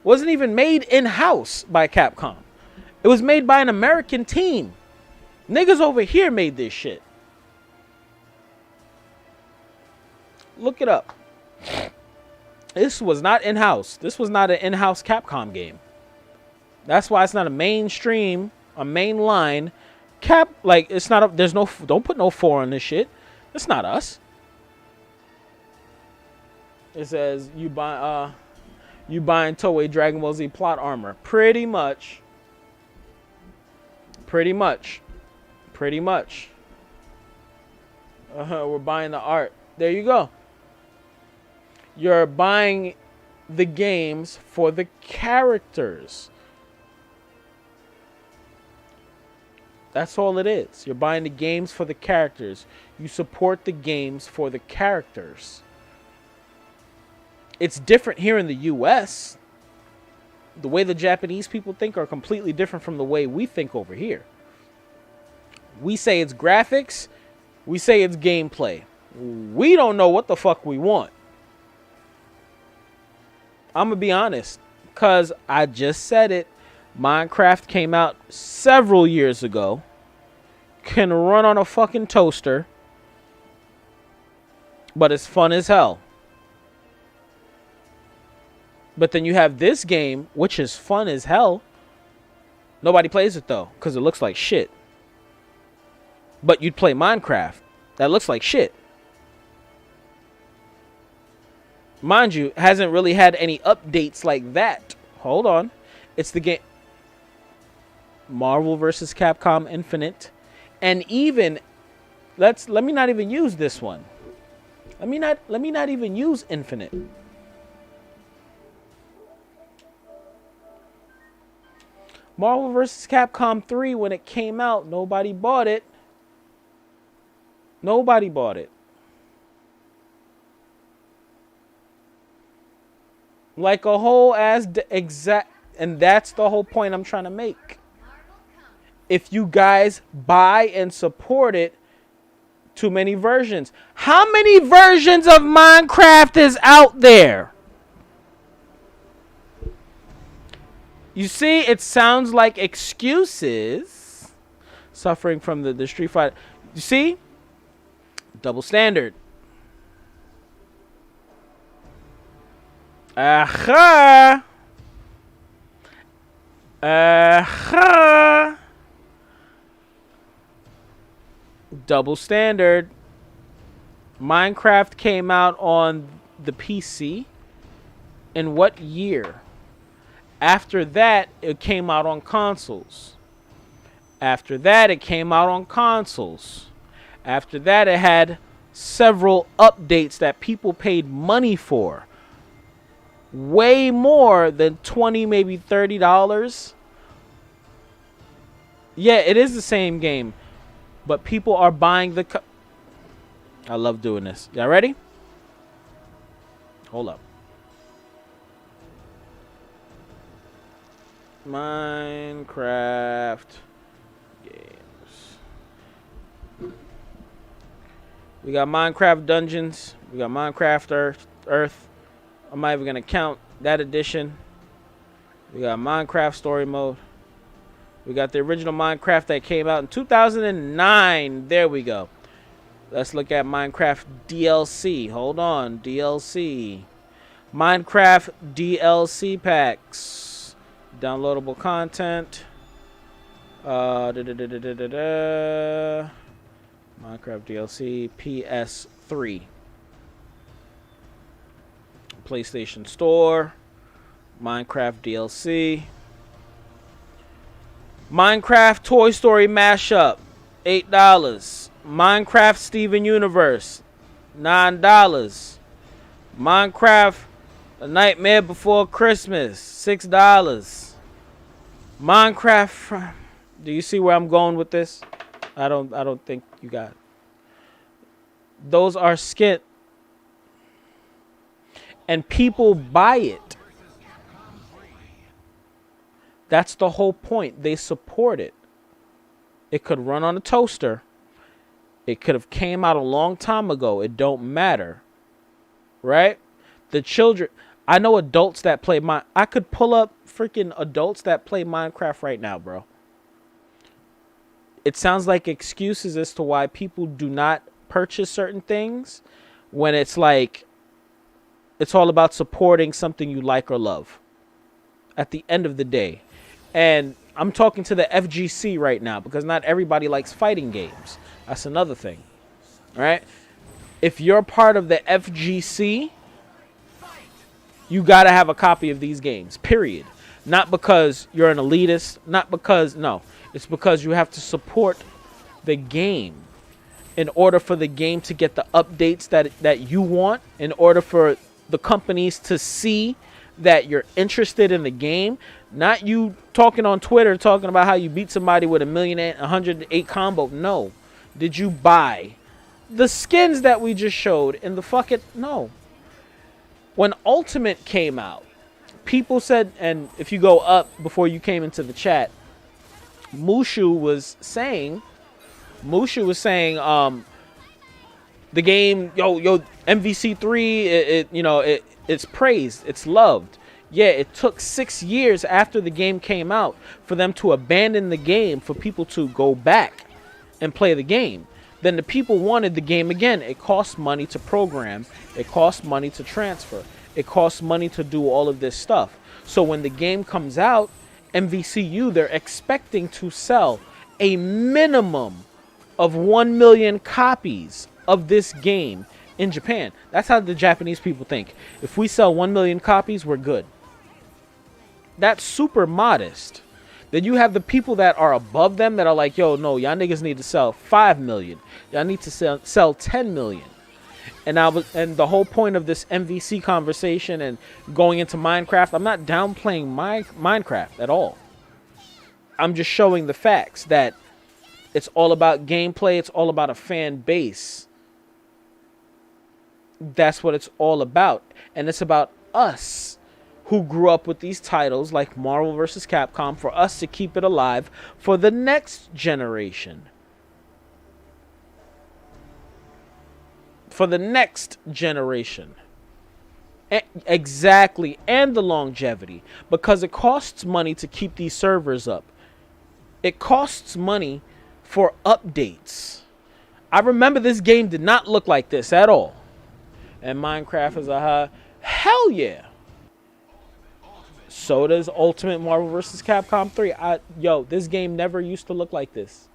wasn't even made in-house by Capcom. It was made by an American team. Niggas over here made this shit. Look it up. This was not in-house. This was not an in-house Capcom game. That's why it's not a mainstream, a mainline like it's not a, there's no, don't put no 4 on this shit. It's not us. It says you buying Toei Dragon Ball Z plot armor. Pretty much. We're buying the art. There you go. You're buying the games for the characters. That's all it is. You're buying the games for the characters. You support the games for the characters. It's different here in the US. The way the Japanese people think are completely different from the way we think over here. We say it's graphics. We say it's gameplay. We don't know what the fuck we want. I'm going to be honest. Because I just said it. Minecraft came out several years ago. Can run on a fucking toaster. But it's fun as hell. But then you have this game, which is fun as hell. Nobody plays it though, because it looks like shit. But you'd play Minecraft. That looks like shit. Mind you, hasn't really had any updates like that. Hold on. It's the game Marvel vs. Capcom Infinite. And even let me not even use this one. Let me not even use Infinite. Marvel vs. Capcom 3, when it came out, nobody bought it. Nobody bought it. Like a whole ass exact, and that's the whole point I'm trying to make. If you guys buy and support it, too many versions. How many versions of Minecraft is out there? You see, it sounds like excuses. Suffering from the Street Fighter. You see? Double standard. Aha. Aha. Double standard. Minecraft came out on the PC. In what year? After that, it came out on consoles. After that, it came out on consoles. After that, it had several updates that people paid money for. Way more than $20, maybe $30. Yeah, it is the same game. But people are buying the... I love doing this. Y'all ready? Hold up. Minecraft games. We got Minecraft Dungeons. We got Minecraft Earth. I'm not even gonna count that edition. We got Minecraft Story Mode. We got the original Minecraft that came out in 2009. There we go. Let's look at Minecraft DLC. Hold on, DLC. Minecraft DLC packs. Downloadable content. Minecraft DLC PS3. PlayStation Store. Minecraft DLC. Minecraft Toy Story Mashup. $8. Minecraft Steven Universe. $9. Minecraft A Nightmare Before Christmas, $6. Minecraft. Do you see where I'm going with this? I don't think you got it. Those are skint. And people buy it. That's the whole point. They support it. It could run on a toaster. It could have came out a long time ago. It don't matter. Right? The children... I know adults that play I could pull up freaking adults that play Minecraft right now, bro. It sounds like excuses as to why people do not purchase certain things when it's like it's all about supporting something you like or love at the end of the day. And I'm talking to the FGC right now because not everybody likes fighting games. That's another thing. All right? If you're part of the FGC, you got to have a copy of these games, period. Not because you're an elitist, not because, no. It's because you have to support the game. in order for the game to get the updates that you want, in order for the companies to see that you're interested in the game. Not you talking on Twitter talking about how you beat somebody with 108 combo. No. Did you buy the skins that we just showed in the fucking... No. When Ultimate came out, people said, and if you go up before you came into the chat, Mushu was saying, the game, yo, MVC3, it's praised, it's loved. Yeah, it took 6 years after the game came out for them to abandon the game, for people to go back and play the game. Then the people wanted the game again. It costs money to program. It costs money to transfer. It costs money to do all of this stuff. So when the game comes out, MVCU, they're expecting to sell a minimum of 1 million copies of this game in Japan. That's how the Japanese people think. If we sell 1 million copies, we're good. That's super modest. Then you have the people that are above them that are like, yo, no, y'all niggas need to sell 5 million. Y'all need to sell 10 million. And the whole point of this MVC conversation and going into Minecraft, I'm not downplaying Minecraft at all. I'm just showing the facts that it's all about gameplay. It's all about a fan base. That's what it's all about. And it's about us who grew up with these titles like Marvel vs. Capcom, for us to keep it alive for the next generation. For the next generation. Exactly. And the longevity. Because it costs money to keep these servers up. It costs money for updates. I remember this game did not look like this at all. And Minecraft is hell yeah. So does Ultimate Marvel vs. Capcom 3. Yo, this game never used to look like this.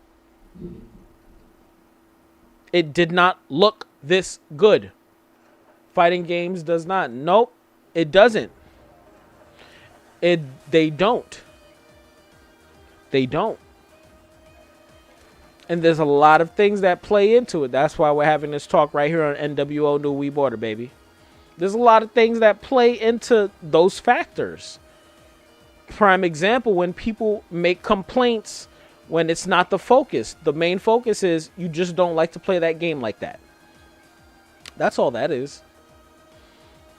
It did not look this good. Fighting games does not. Nope, it doesn't. They don't. They don't. And there's a lot of things that play into it. That's why we're having this talk right here on NWO New WEEB Order, baby. There's a lot of things that play into those factors. Prime example, when people make complaints when it's not the focus. The main focus is you just don't like to play that game like that. That's all that is.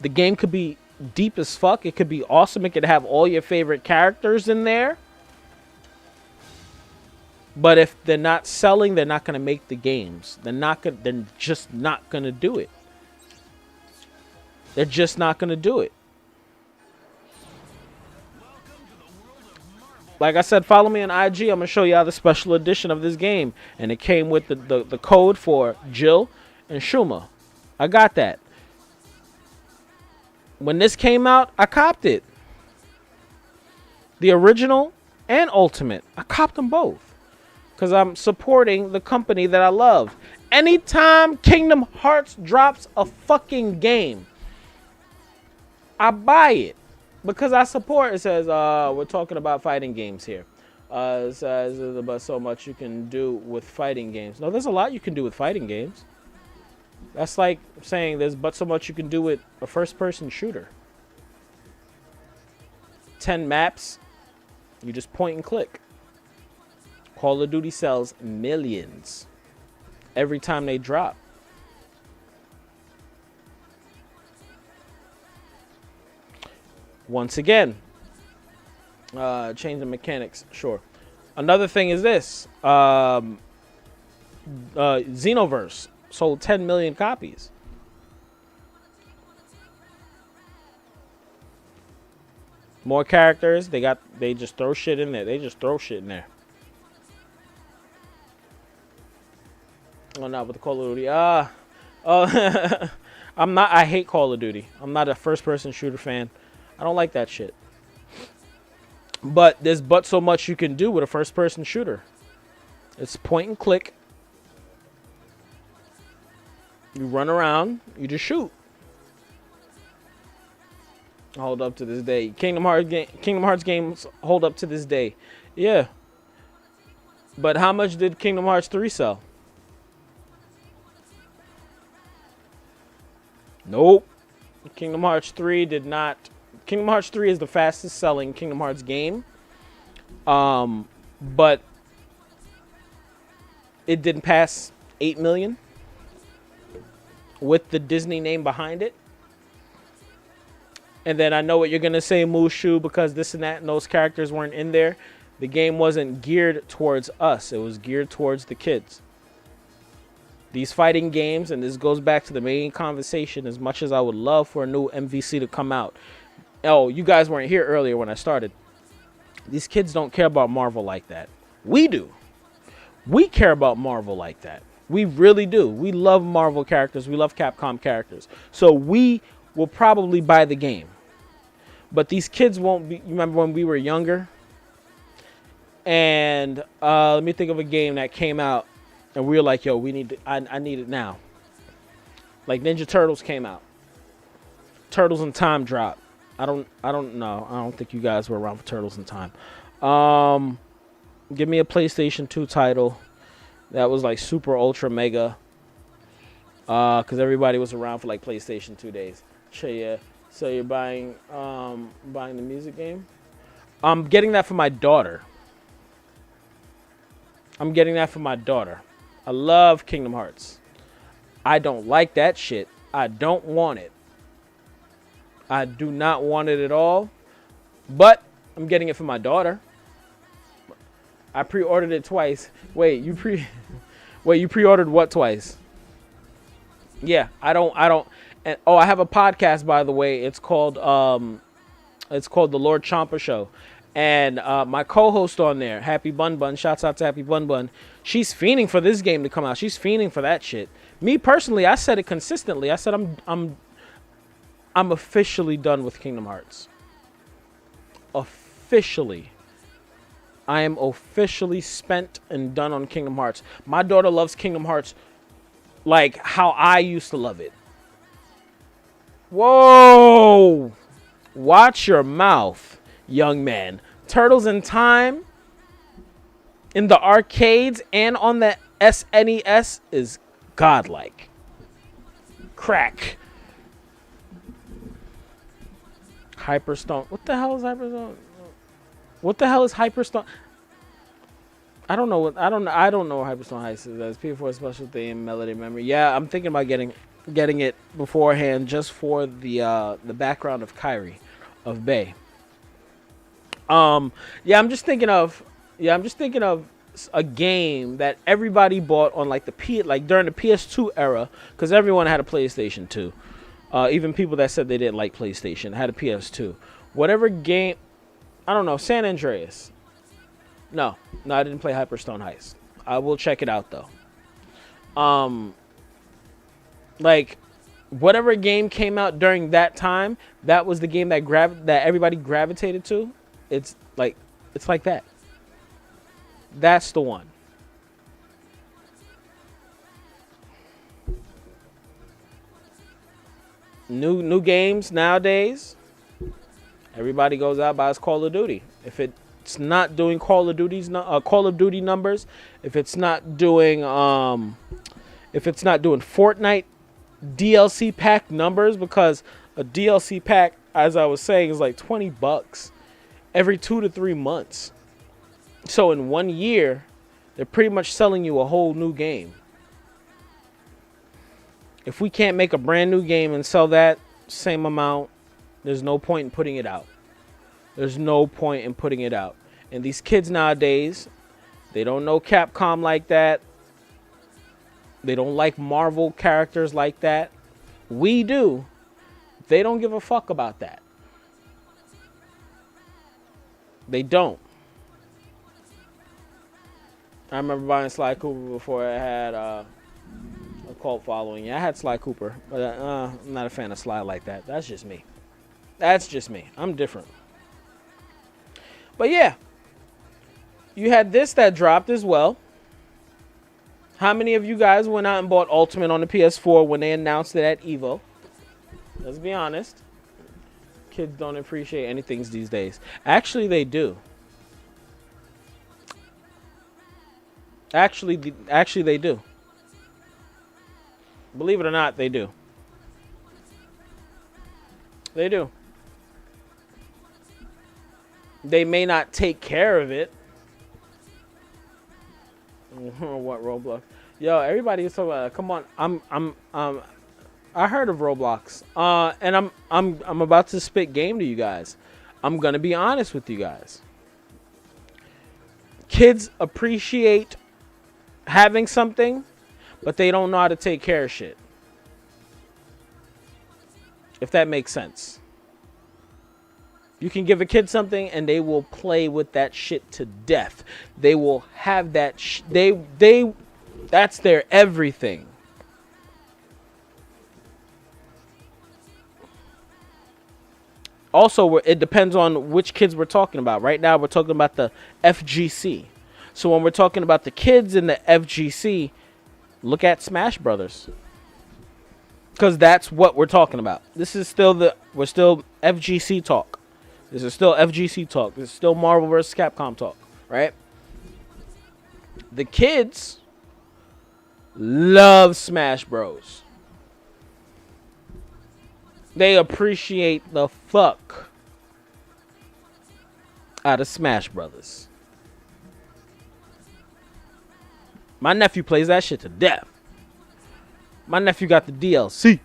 The game could be deep as fuck. It could be awesome. It could have all your favorite characters in there. But if they're not selling, they're not going to make the games. They're just not going to do it. They're just not going to do it. Like I said, follow me on IG. I'm going to show y'all the special edition of this game. And it came with the code for Jill and Shuma. I got that. When this came out, I copped it. The original and Ultimate. I copped them both. Because I'm supporting the company that I love. Anytime Kingdom Hearts drops a fucking game, I buy it. Because I support. It says, we're talking about fighting games here. It says about so much you can do with fighting games. No, there's a lot you can do with fighting games. That's like saying there's but so much you can do with a first-person shooter. 10 maps, you just point and click. Call of Duty sells millions every time they drop. Once again, change the mechanics, sure. Another thing is this. Xenoverse sold 10 million copies. More characters. They just throw shit in there. They just throw shit in there. Oh, not with the Call of Duty. I hate Call of Duty. I'm not a first-person shooter fan. I don't like that shit. But there's but so much you can do with a first-person shooter. It's point and click. You run around. You just shoot. Hold up to this day. Kingdom Hearts games hold up to this day. Yeah. But how much did Kingdom Hearts 3 sell? Nope. Kingdom Hearts 3 did not. Kingdom Hearts 3 is the fastest selling Kingdom Hearts game. But it didn't pass 8 million with the Disney name behind it. And then I know what you're going to say, Mushu, because this and that and those characters weren't in there. The game wasn't geared towards us. It was geared towards the kids. These fighting games, and this goes back to the main conversation, as much as I would love for a new MVC to come out. Oh, you guys weren't here earlier when I started. These kids don't care about Marvel like that. We do. We care about Marvel like that. We really do. We love Marvel characters. We love Capcom characters. So we will probably buy the game. But these kids won't be. Remember when we were younger? And let me think of a game that came out and we were like, yo, we need to, I need it now. Like Ninja Turtles came out. Turtles in Time dropped. I don't know. I don't think you guys were around for Turtles in Time. Give me a PlayStation 2 title that was like super ultra mega. Cause everybody was around for like PlayStation 2 days. So yeah. So you're buying the music game? I'm getting that for my daughter. I love Kingdom Hearts. I don't like that shit. I don't want it. I do not want it at all. But I'm getting it for my daughter. I pre-ordered it twice. Wait, you pre-ordered what twice? Yeah, I don't. And, oh, I have a podcast, by the way. It's called the Lord Champa Show. And my co-host on there, Happy Bun Bun, shouts out to Happy Bun Bun. She's fiending for this game to come out. She's fiending for that shit. Me personally, I said it consistently. I said I'm officially done with Kingdom Hearts. Officially. I am officially spent and done on Kingdom Hearts. My daughter loves Kingdom Hearts like how I used to love it. Whoa! Watch your mouth, young man. Turtles in Time in the arcades and on the SNES is godlike. Crack. Hyperstone. What the hell is Hyperstone? What the hell is Hyperstone? I don't know what Hyperstone Heist is. That's P4 special theme, melody memory. Yeah, I'm thinking about getting it beforehand just for the background of Kyrie, of Bay. Yeah, I'm just thinking of a game that everybody bought on like during the PS2 era, because everyone had a PlayStation 2. Even people that said they didn't like PlayStation had a PS2. Whatever game, I don't know, San Andreas. No, I didn't play Hyperstone Heist. I will check it out though. Like whatever game came out during that time, that was the game that everybody gravitated to. It's like that. That's the one. New games nowadays, everybody goes out buys Call of Duty. If it's not doing Call of Duty numbers, if it's not doing Fortnite DLC pack numbers, because a DLC pack, as I was saying, is like $20 every 2 to 3 months. So in 1 year, they're pretty much selling you a whole new game. If we can't make a brand new game and sell that same amount, there's no point in putting it out. There's no point in putting it out. And these kids nowadays, they don't know Capcom like that. They don't like Marvel characters like that. We do. They don't give a fuck about that. They don't. I remember buying Sly Cooper before I had a cult following. Yeah, I had Sly Cooper, but I'm not a fan of Sly like that. That's just me. I'm different. But yeah, you had this that dropped as well. How many of you guys went out and bought Ultimate on the PS4 when they announced it at EVO? Let's be honest. Kids don't appreciate anything these days. Actually, they do. Actually, they do. Believe it or not, they do. They do. They may not take care of it. What Roblox? Yo, everybody is talking about. Come on, I heard of Roblox. And I'm about to spit game to you guys. I'm gonna be honest with you guys. Kids appreciate having something, but they don't know how to take care of shit. If that makes sense. You can give a kid something and they will play with that shit to death. They will have that that's their everything. Also, it depends on which kids we're talking about. Right now, we're talking about the FGC. So when we're talking about the kids in the FGC, look at Smash Brothers. Because that's what we're talking about. This is still we're still FGC talk. This is still FGC talk. This is still Marvel vs. Capcom talk, right? The kids love Smash Bros. They appreciate the fuck out of Smash Brothers. My nephew plays that shit to death. My nephew got the DLC.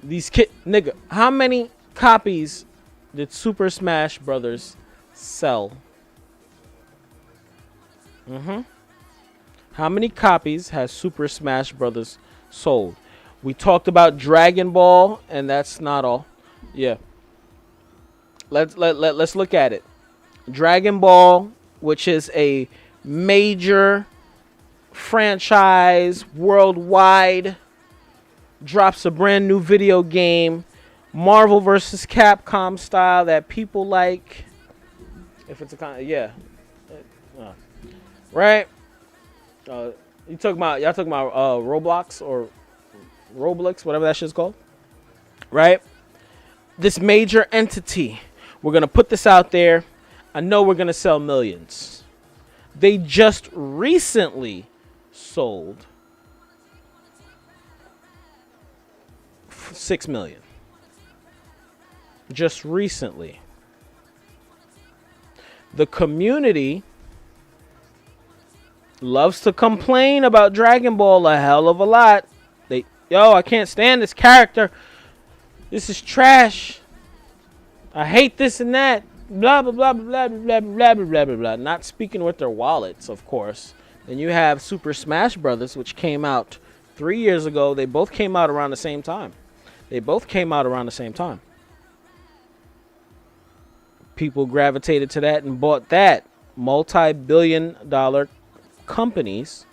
These nigga, how many copies did Super Smash Brothers sell? How many copies has Super Smash Brothers sold? We talked about Dragon Ball, and that's not all. Yeah. Let's look at it. Dragon Ball, which is a major franchise worldwide, drops a brand new video game, Marvel vs. Capcom style that people like. If it's a kind of, yeah. Right? Y'all talking about Roblox or Roblox, whatever that shit's called, right? This major entity, we're gonna put this out there. I know we're gonna sell millions. They just recently sold 6 million. Just recently. The community loves to complain about Dragon Ball a hell of a lot. Yo, I can't stand this character. This is trash. I hate this and that. Blah, blah, blah, blah, blah, blah, blah, blah, blah, blah. Not speaking with their wallets, of course. Then you have Super Smash Brothers, which came out 3 years ago. They both came out around the same time. People gravitated to that and bought that. Multi-billion-dollar companies.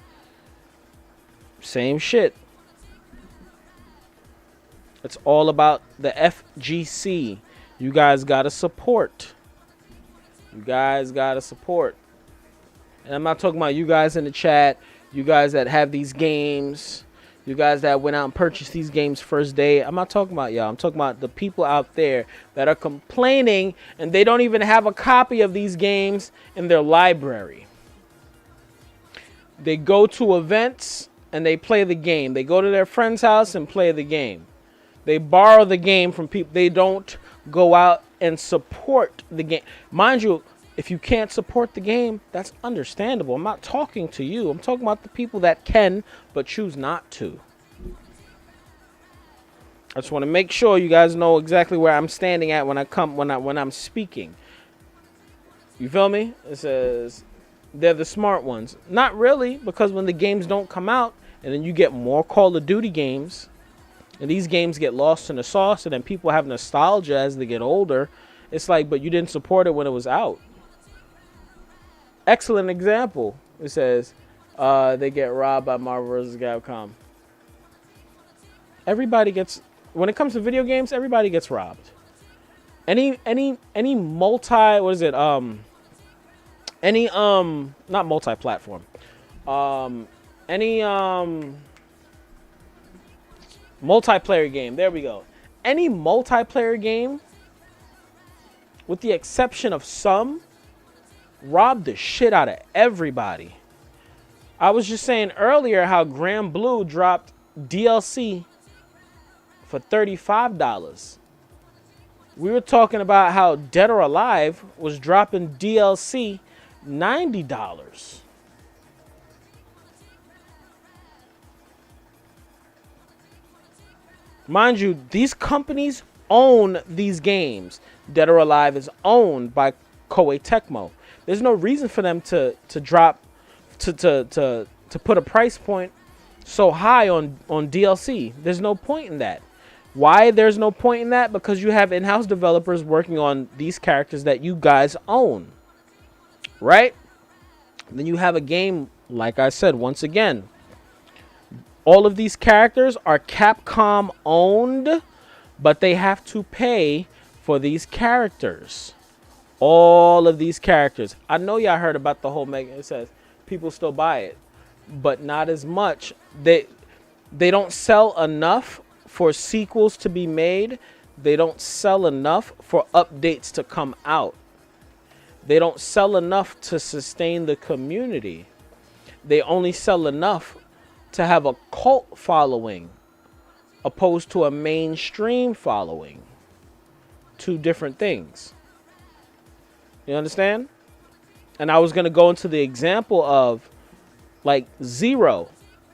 Same shit. It's all about the FGC. You guys gotta support. And I'm not talking about you guys in the chat, you guys that have these games, you guys that went out and purchased these games first day. I'm not talking about y'all. I'm talking about the people out there that are complaining and they don't even have a copy of these games in their library. They go to events and they play the game. They go to their friend's house and play the game. They borrow the game from people. They don't go out and support the game. Mind you, if you can't support the game, that's understandable. I'm not talking to you. I'm talking about the people that can but choose not to. I just want to make sure you guys know exactly where I'm standing at when I'm speaking. You feel me? It says they're the smart ones. Not really, because when the games don't come out and then you get more Call of Duty games, and these games get lost in the sauce, and then people have nostalgia as they get older. It's like, but you didn't support it when it was out. Excellent example. It says, they get robbed by Marvel vs. Capcom. Everybody gets, when it comes to video games, everybody gets robbed. Any multi, what is it? Not multi-platform. Multiplayer game. There we go. Any multiplayer game, with the exception of some, robbed the shit out of everybody. I was just saying earlier how Granblue dropped DLC for $35. We were talking about how Dead or Alive was dropping DLC $90. Mind you, these companies own these games. Dead or Alive is owned by Koei Tecmo. There's no reason for them to put a price point so high on DLC. There's no point in that. Why there's no point in that? Because you have in-house developers working on these characters that you guys own. Right? Then you have a game, like I said, once again, all of these characters are Capcom owned, but they have to pay for these characters. All of these characters. I know y'all heard about the whole Mega. It says people still buy it, but not as much. They don't sell enough for sequels to be made. They don't sell enough for updates to come out. They don't sell enough to sustain the community. They only sell enough to have a cult following opposed to a mainstream following. Two different things. You understand? And I was going to go into the example of like Zero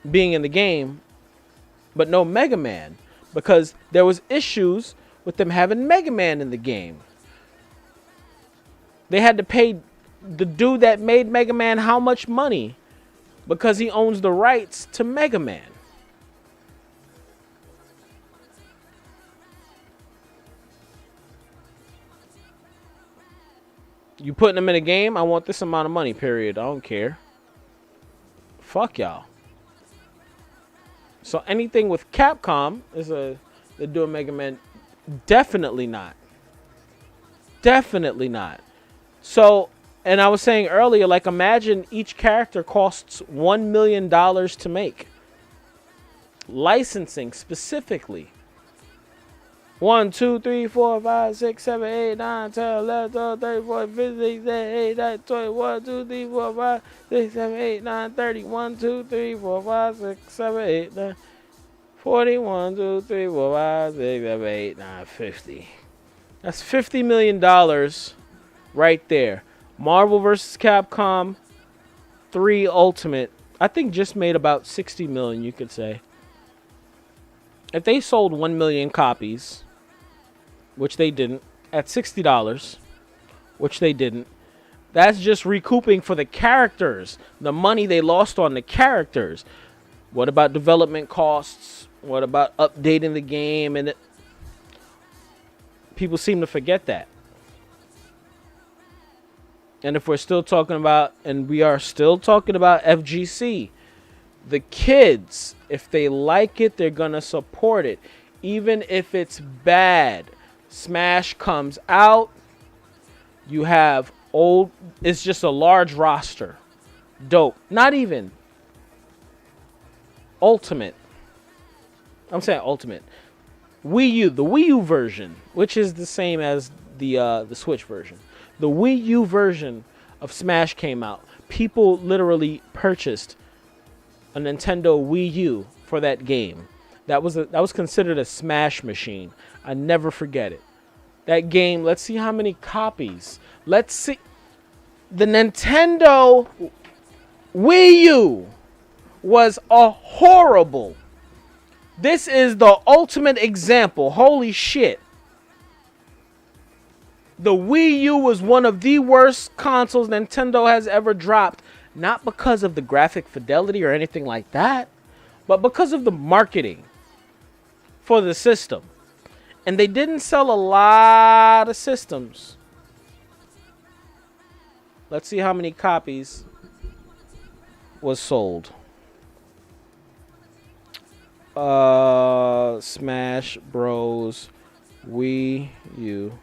being in the game but no Mega Man, because there was issues with them having Mega Man in the game. They had to pay the dude that made Mega Man how much money because he owns the rights to Mega Man. You putting him in a game? I want this amount of money, period. I don't care. Fuck y'all. So anything with Capcom is they're doing Mega Man. Definitely not. Definitely not. So, and I was saying earlier, like, imagine each character costs $1 million to make. Licensing specifically. 1, 2, 3, 4, 5, 6, 7, 8, 9, 10, 11, 12, 13, 14, 15, 16, 17, 18, 19, 20, 1, 2, 3, 4, 5, 6, 7, 8, 9, 30, 1, 2, 3, 4, 5, 6, 7, 8, 9, 40, 1, 2, 3, 4, 5, 6, 7, 8, 9, 50. That's $50 million right there. Marvel vs. Capcom 3 Ultimate, I think, just made about 60 million, you could say. If they sold 1 million copies, which they didn't, at $60, which they didn't, that's just recouping for the characters, the money they lost on the characters. What about development costs? What about updating the game? And people seem to forget that. And if we're still talking about, and we are still talking about FGC, the kids, if they like it, they're going to support it. Even if it's bad. Smash comes out. You have old, it's just a large roster. Dope. Not even Ultimate. I'm saying Ultimate. Wii U, the Wii U version, which is the same as the Switch version. The Wii U version of Smash came out. People literally purchased a Nintendo Wii U for that game. That was considered a Smash machine. I never forget it. That game, let's see how many copies. Let's see. The Nintendo Wii U was a horrible. This is the ultimate example. Holy shit. The Wii U was one of the worst consoles Nintendo has ever dropped. Not because of the graphic fidelity or anything like that, but because of the marketing for the system. And they didn't sell a lot of systems. Let's see how many copies was sold. Smash Bros. Wii U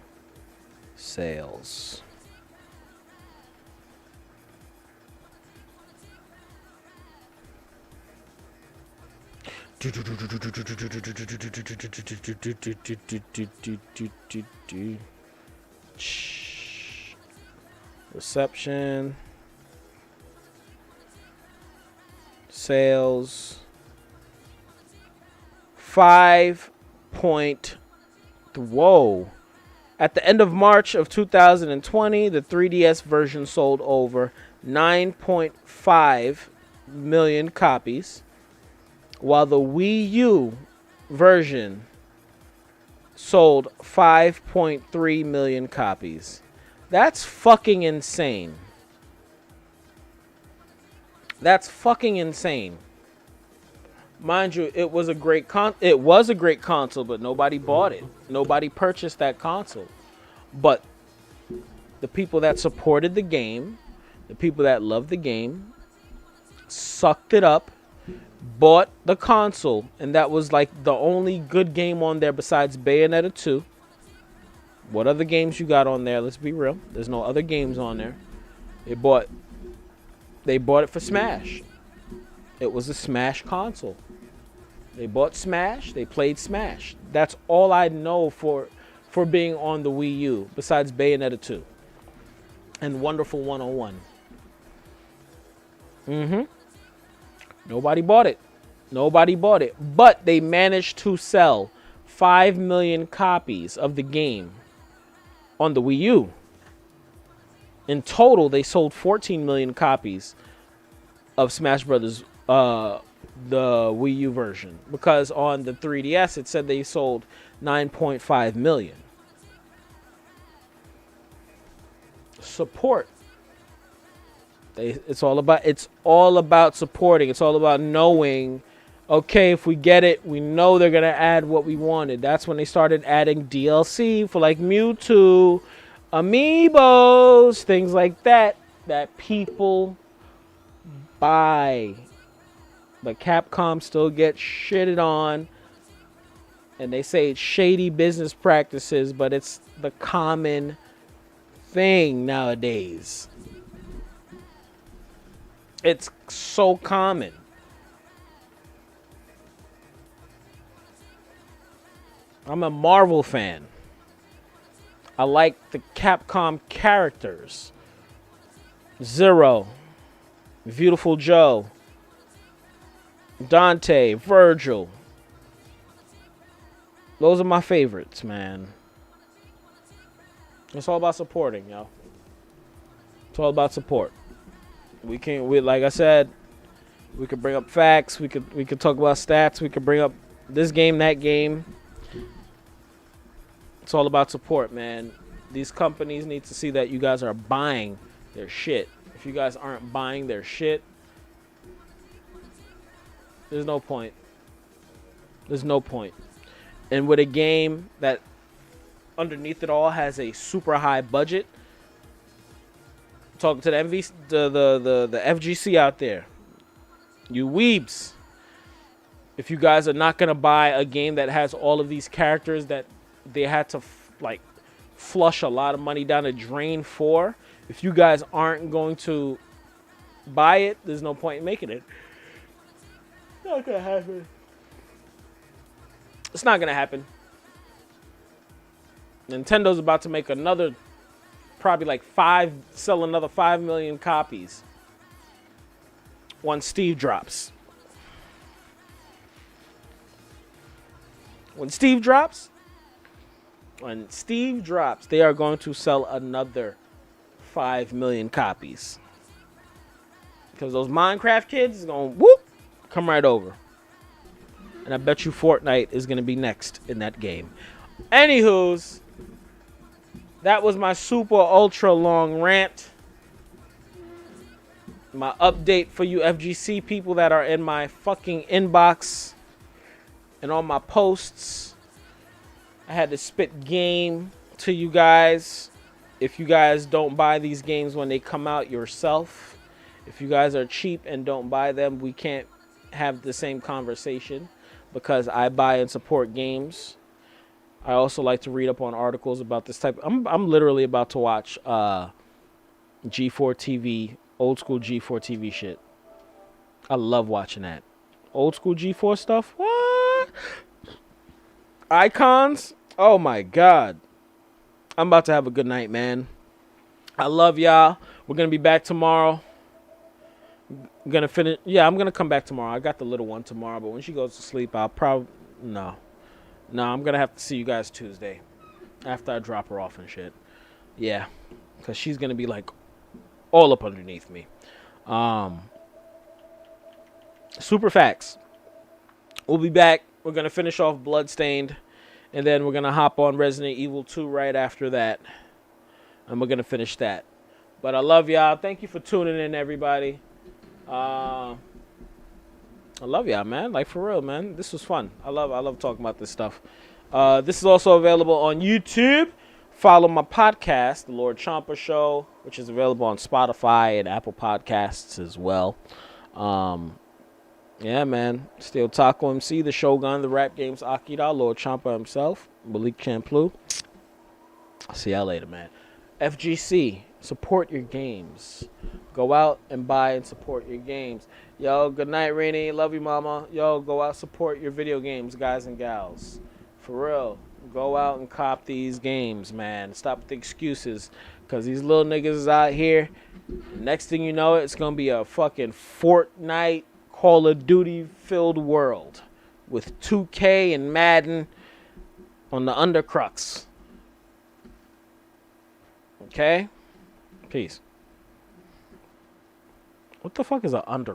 sales. Reception. Sales. 5 point. Whoa. At the end of March of 2020, the 3DS version sold over 9.5 million copies, while the Wii U version sold 5.3 million copies. That's fucking insane. That's fucking insane. Mind you, it was a great console, but nobody bought it. Nobody purchased that console. But the people that supported the game, the people that loved the game, sucked it up, bought the console, and that was like the only good game on there besides Bayonetta 2. What other games you got on there? Let's be real. There's no other games on there. They bought it for Smash. It was a Smash console. They bought Smash. They played Smash. That's all I know for being on the Wii U, besides Bayonetta 2 and Wonderful 101. Nobody bought it. Nobody bought it. But they managed to sell 5 million copies of the game on the Wii U. In total, they sold 14 million copies of Smash Brothers, the Wii U version, because on the 3DS it said they sold 9.5 million. Support. It's all about supporting. It's all about knowing, okay, if we get it, we know they're gonna add what we wanted. That's when they started adding DLC for like Mewtwo, Amiibos, things like that people buy. But Capcom still gets shitted on, and they say it's shady business practices, but it's the common thing nowadays. It's so common. I'm a Marvel fan. I like the Capcom characters. Zero, Beautiful Joe, Dante, Virgil. Those are my favorites, man. It's all about supporting, yo. It's all about support. We like I said, we could bring up facts, we could talk about stats, we could bring up this game, that game. It's all about support, man. These companies need to see that you guys are buying their shit. If you guys aren't buying their shit, there's no point. There's no point. And with a game that underneath it all has a super high budget, talking to the the FGC out there, you weebs, if you guys are not gonna buy a game that has all of these characters that they had to like flush a lot of money down the drain for, if you guys aren't going to buy it, there's no point in making it. Not gonna happen. It's not gonna happen. Nintendo's about to make another, probably like sell another 5 million copies once Steve drops. When Steve drops, they are going to sell another 5 million copies. Because those Minecraft kids is going to come right over. And I bet you Fortnite is going to be next in that game. Anywho's, that was my super ultra long rant. My update for you FGC people that are in my fucking inbox and on my posts. I had to spit game to you guys. If you guys don't buy these games when they come out yourself, if you guys are cheap and don't buy them, we can't have the same conversation, because I buy and support games. I also like to read up on articles about this type. I'm literally about to watch G4 TV, old school G4 TV shit. I love watching that. Old school G4 stuff? What? Icons? Oh my god. I'm about to have a good night, man. I love y'all. We're going to be back tomorrow. I'm going to finish. Yeah, I'm going to come back tomorrow. I got the little one tomorrow, but when she goes to sleep, I'll probably... No, I'm going to have to see you guys Tuesday. after I drop her off and shit. Yeah, because she's gonna be like all up underneath me. Super facts. We'll be back. We're gonna finish off Bloodstained, and then we're gonna hop on Resident Evil 2 right after that, and we're gonna finish that. But I love y'all. Thank you for tuning in, everybody. I love y'all, man. Like, for real, man. This was fun. I love talking about this stuff. This is also available on YouTube. Follow my podcast, The Lord Champa Show, which is available on Spotify and Apple Podcasts as well. Yeah, man. Still Taco MC, the Shogun, the Rap Games Akira, Lord Champa himself, Malik Champloo. I'll see y'all later, man. FGC, support your games. Go out and buy and support your games. Yo, good night, Rainy. Love you, mama. Yo, go out, support your video games, guys and gals. For real. Go out and cop these games, man. Stop with the excuses. Because these little niggas is out here. Next thing you know, it's going to be a fucking Fortnite, Call of Duty filled world. With 2K and Madden on the undercrux. Okay? Peace. What the fuck is an undercrux?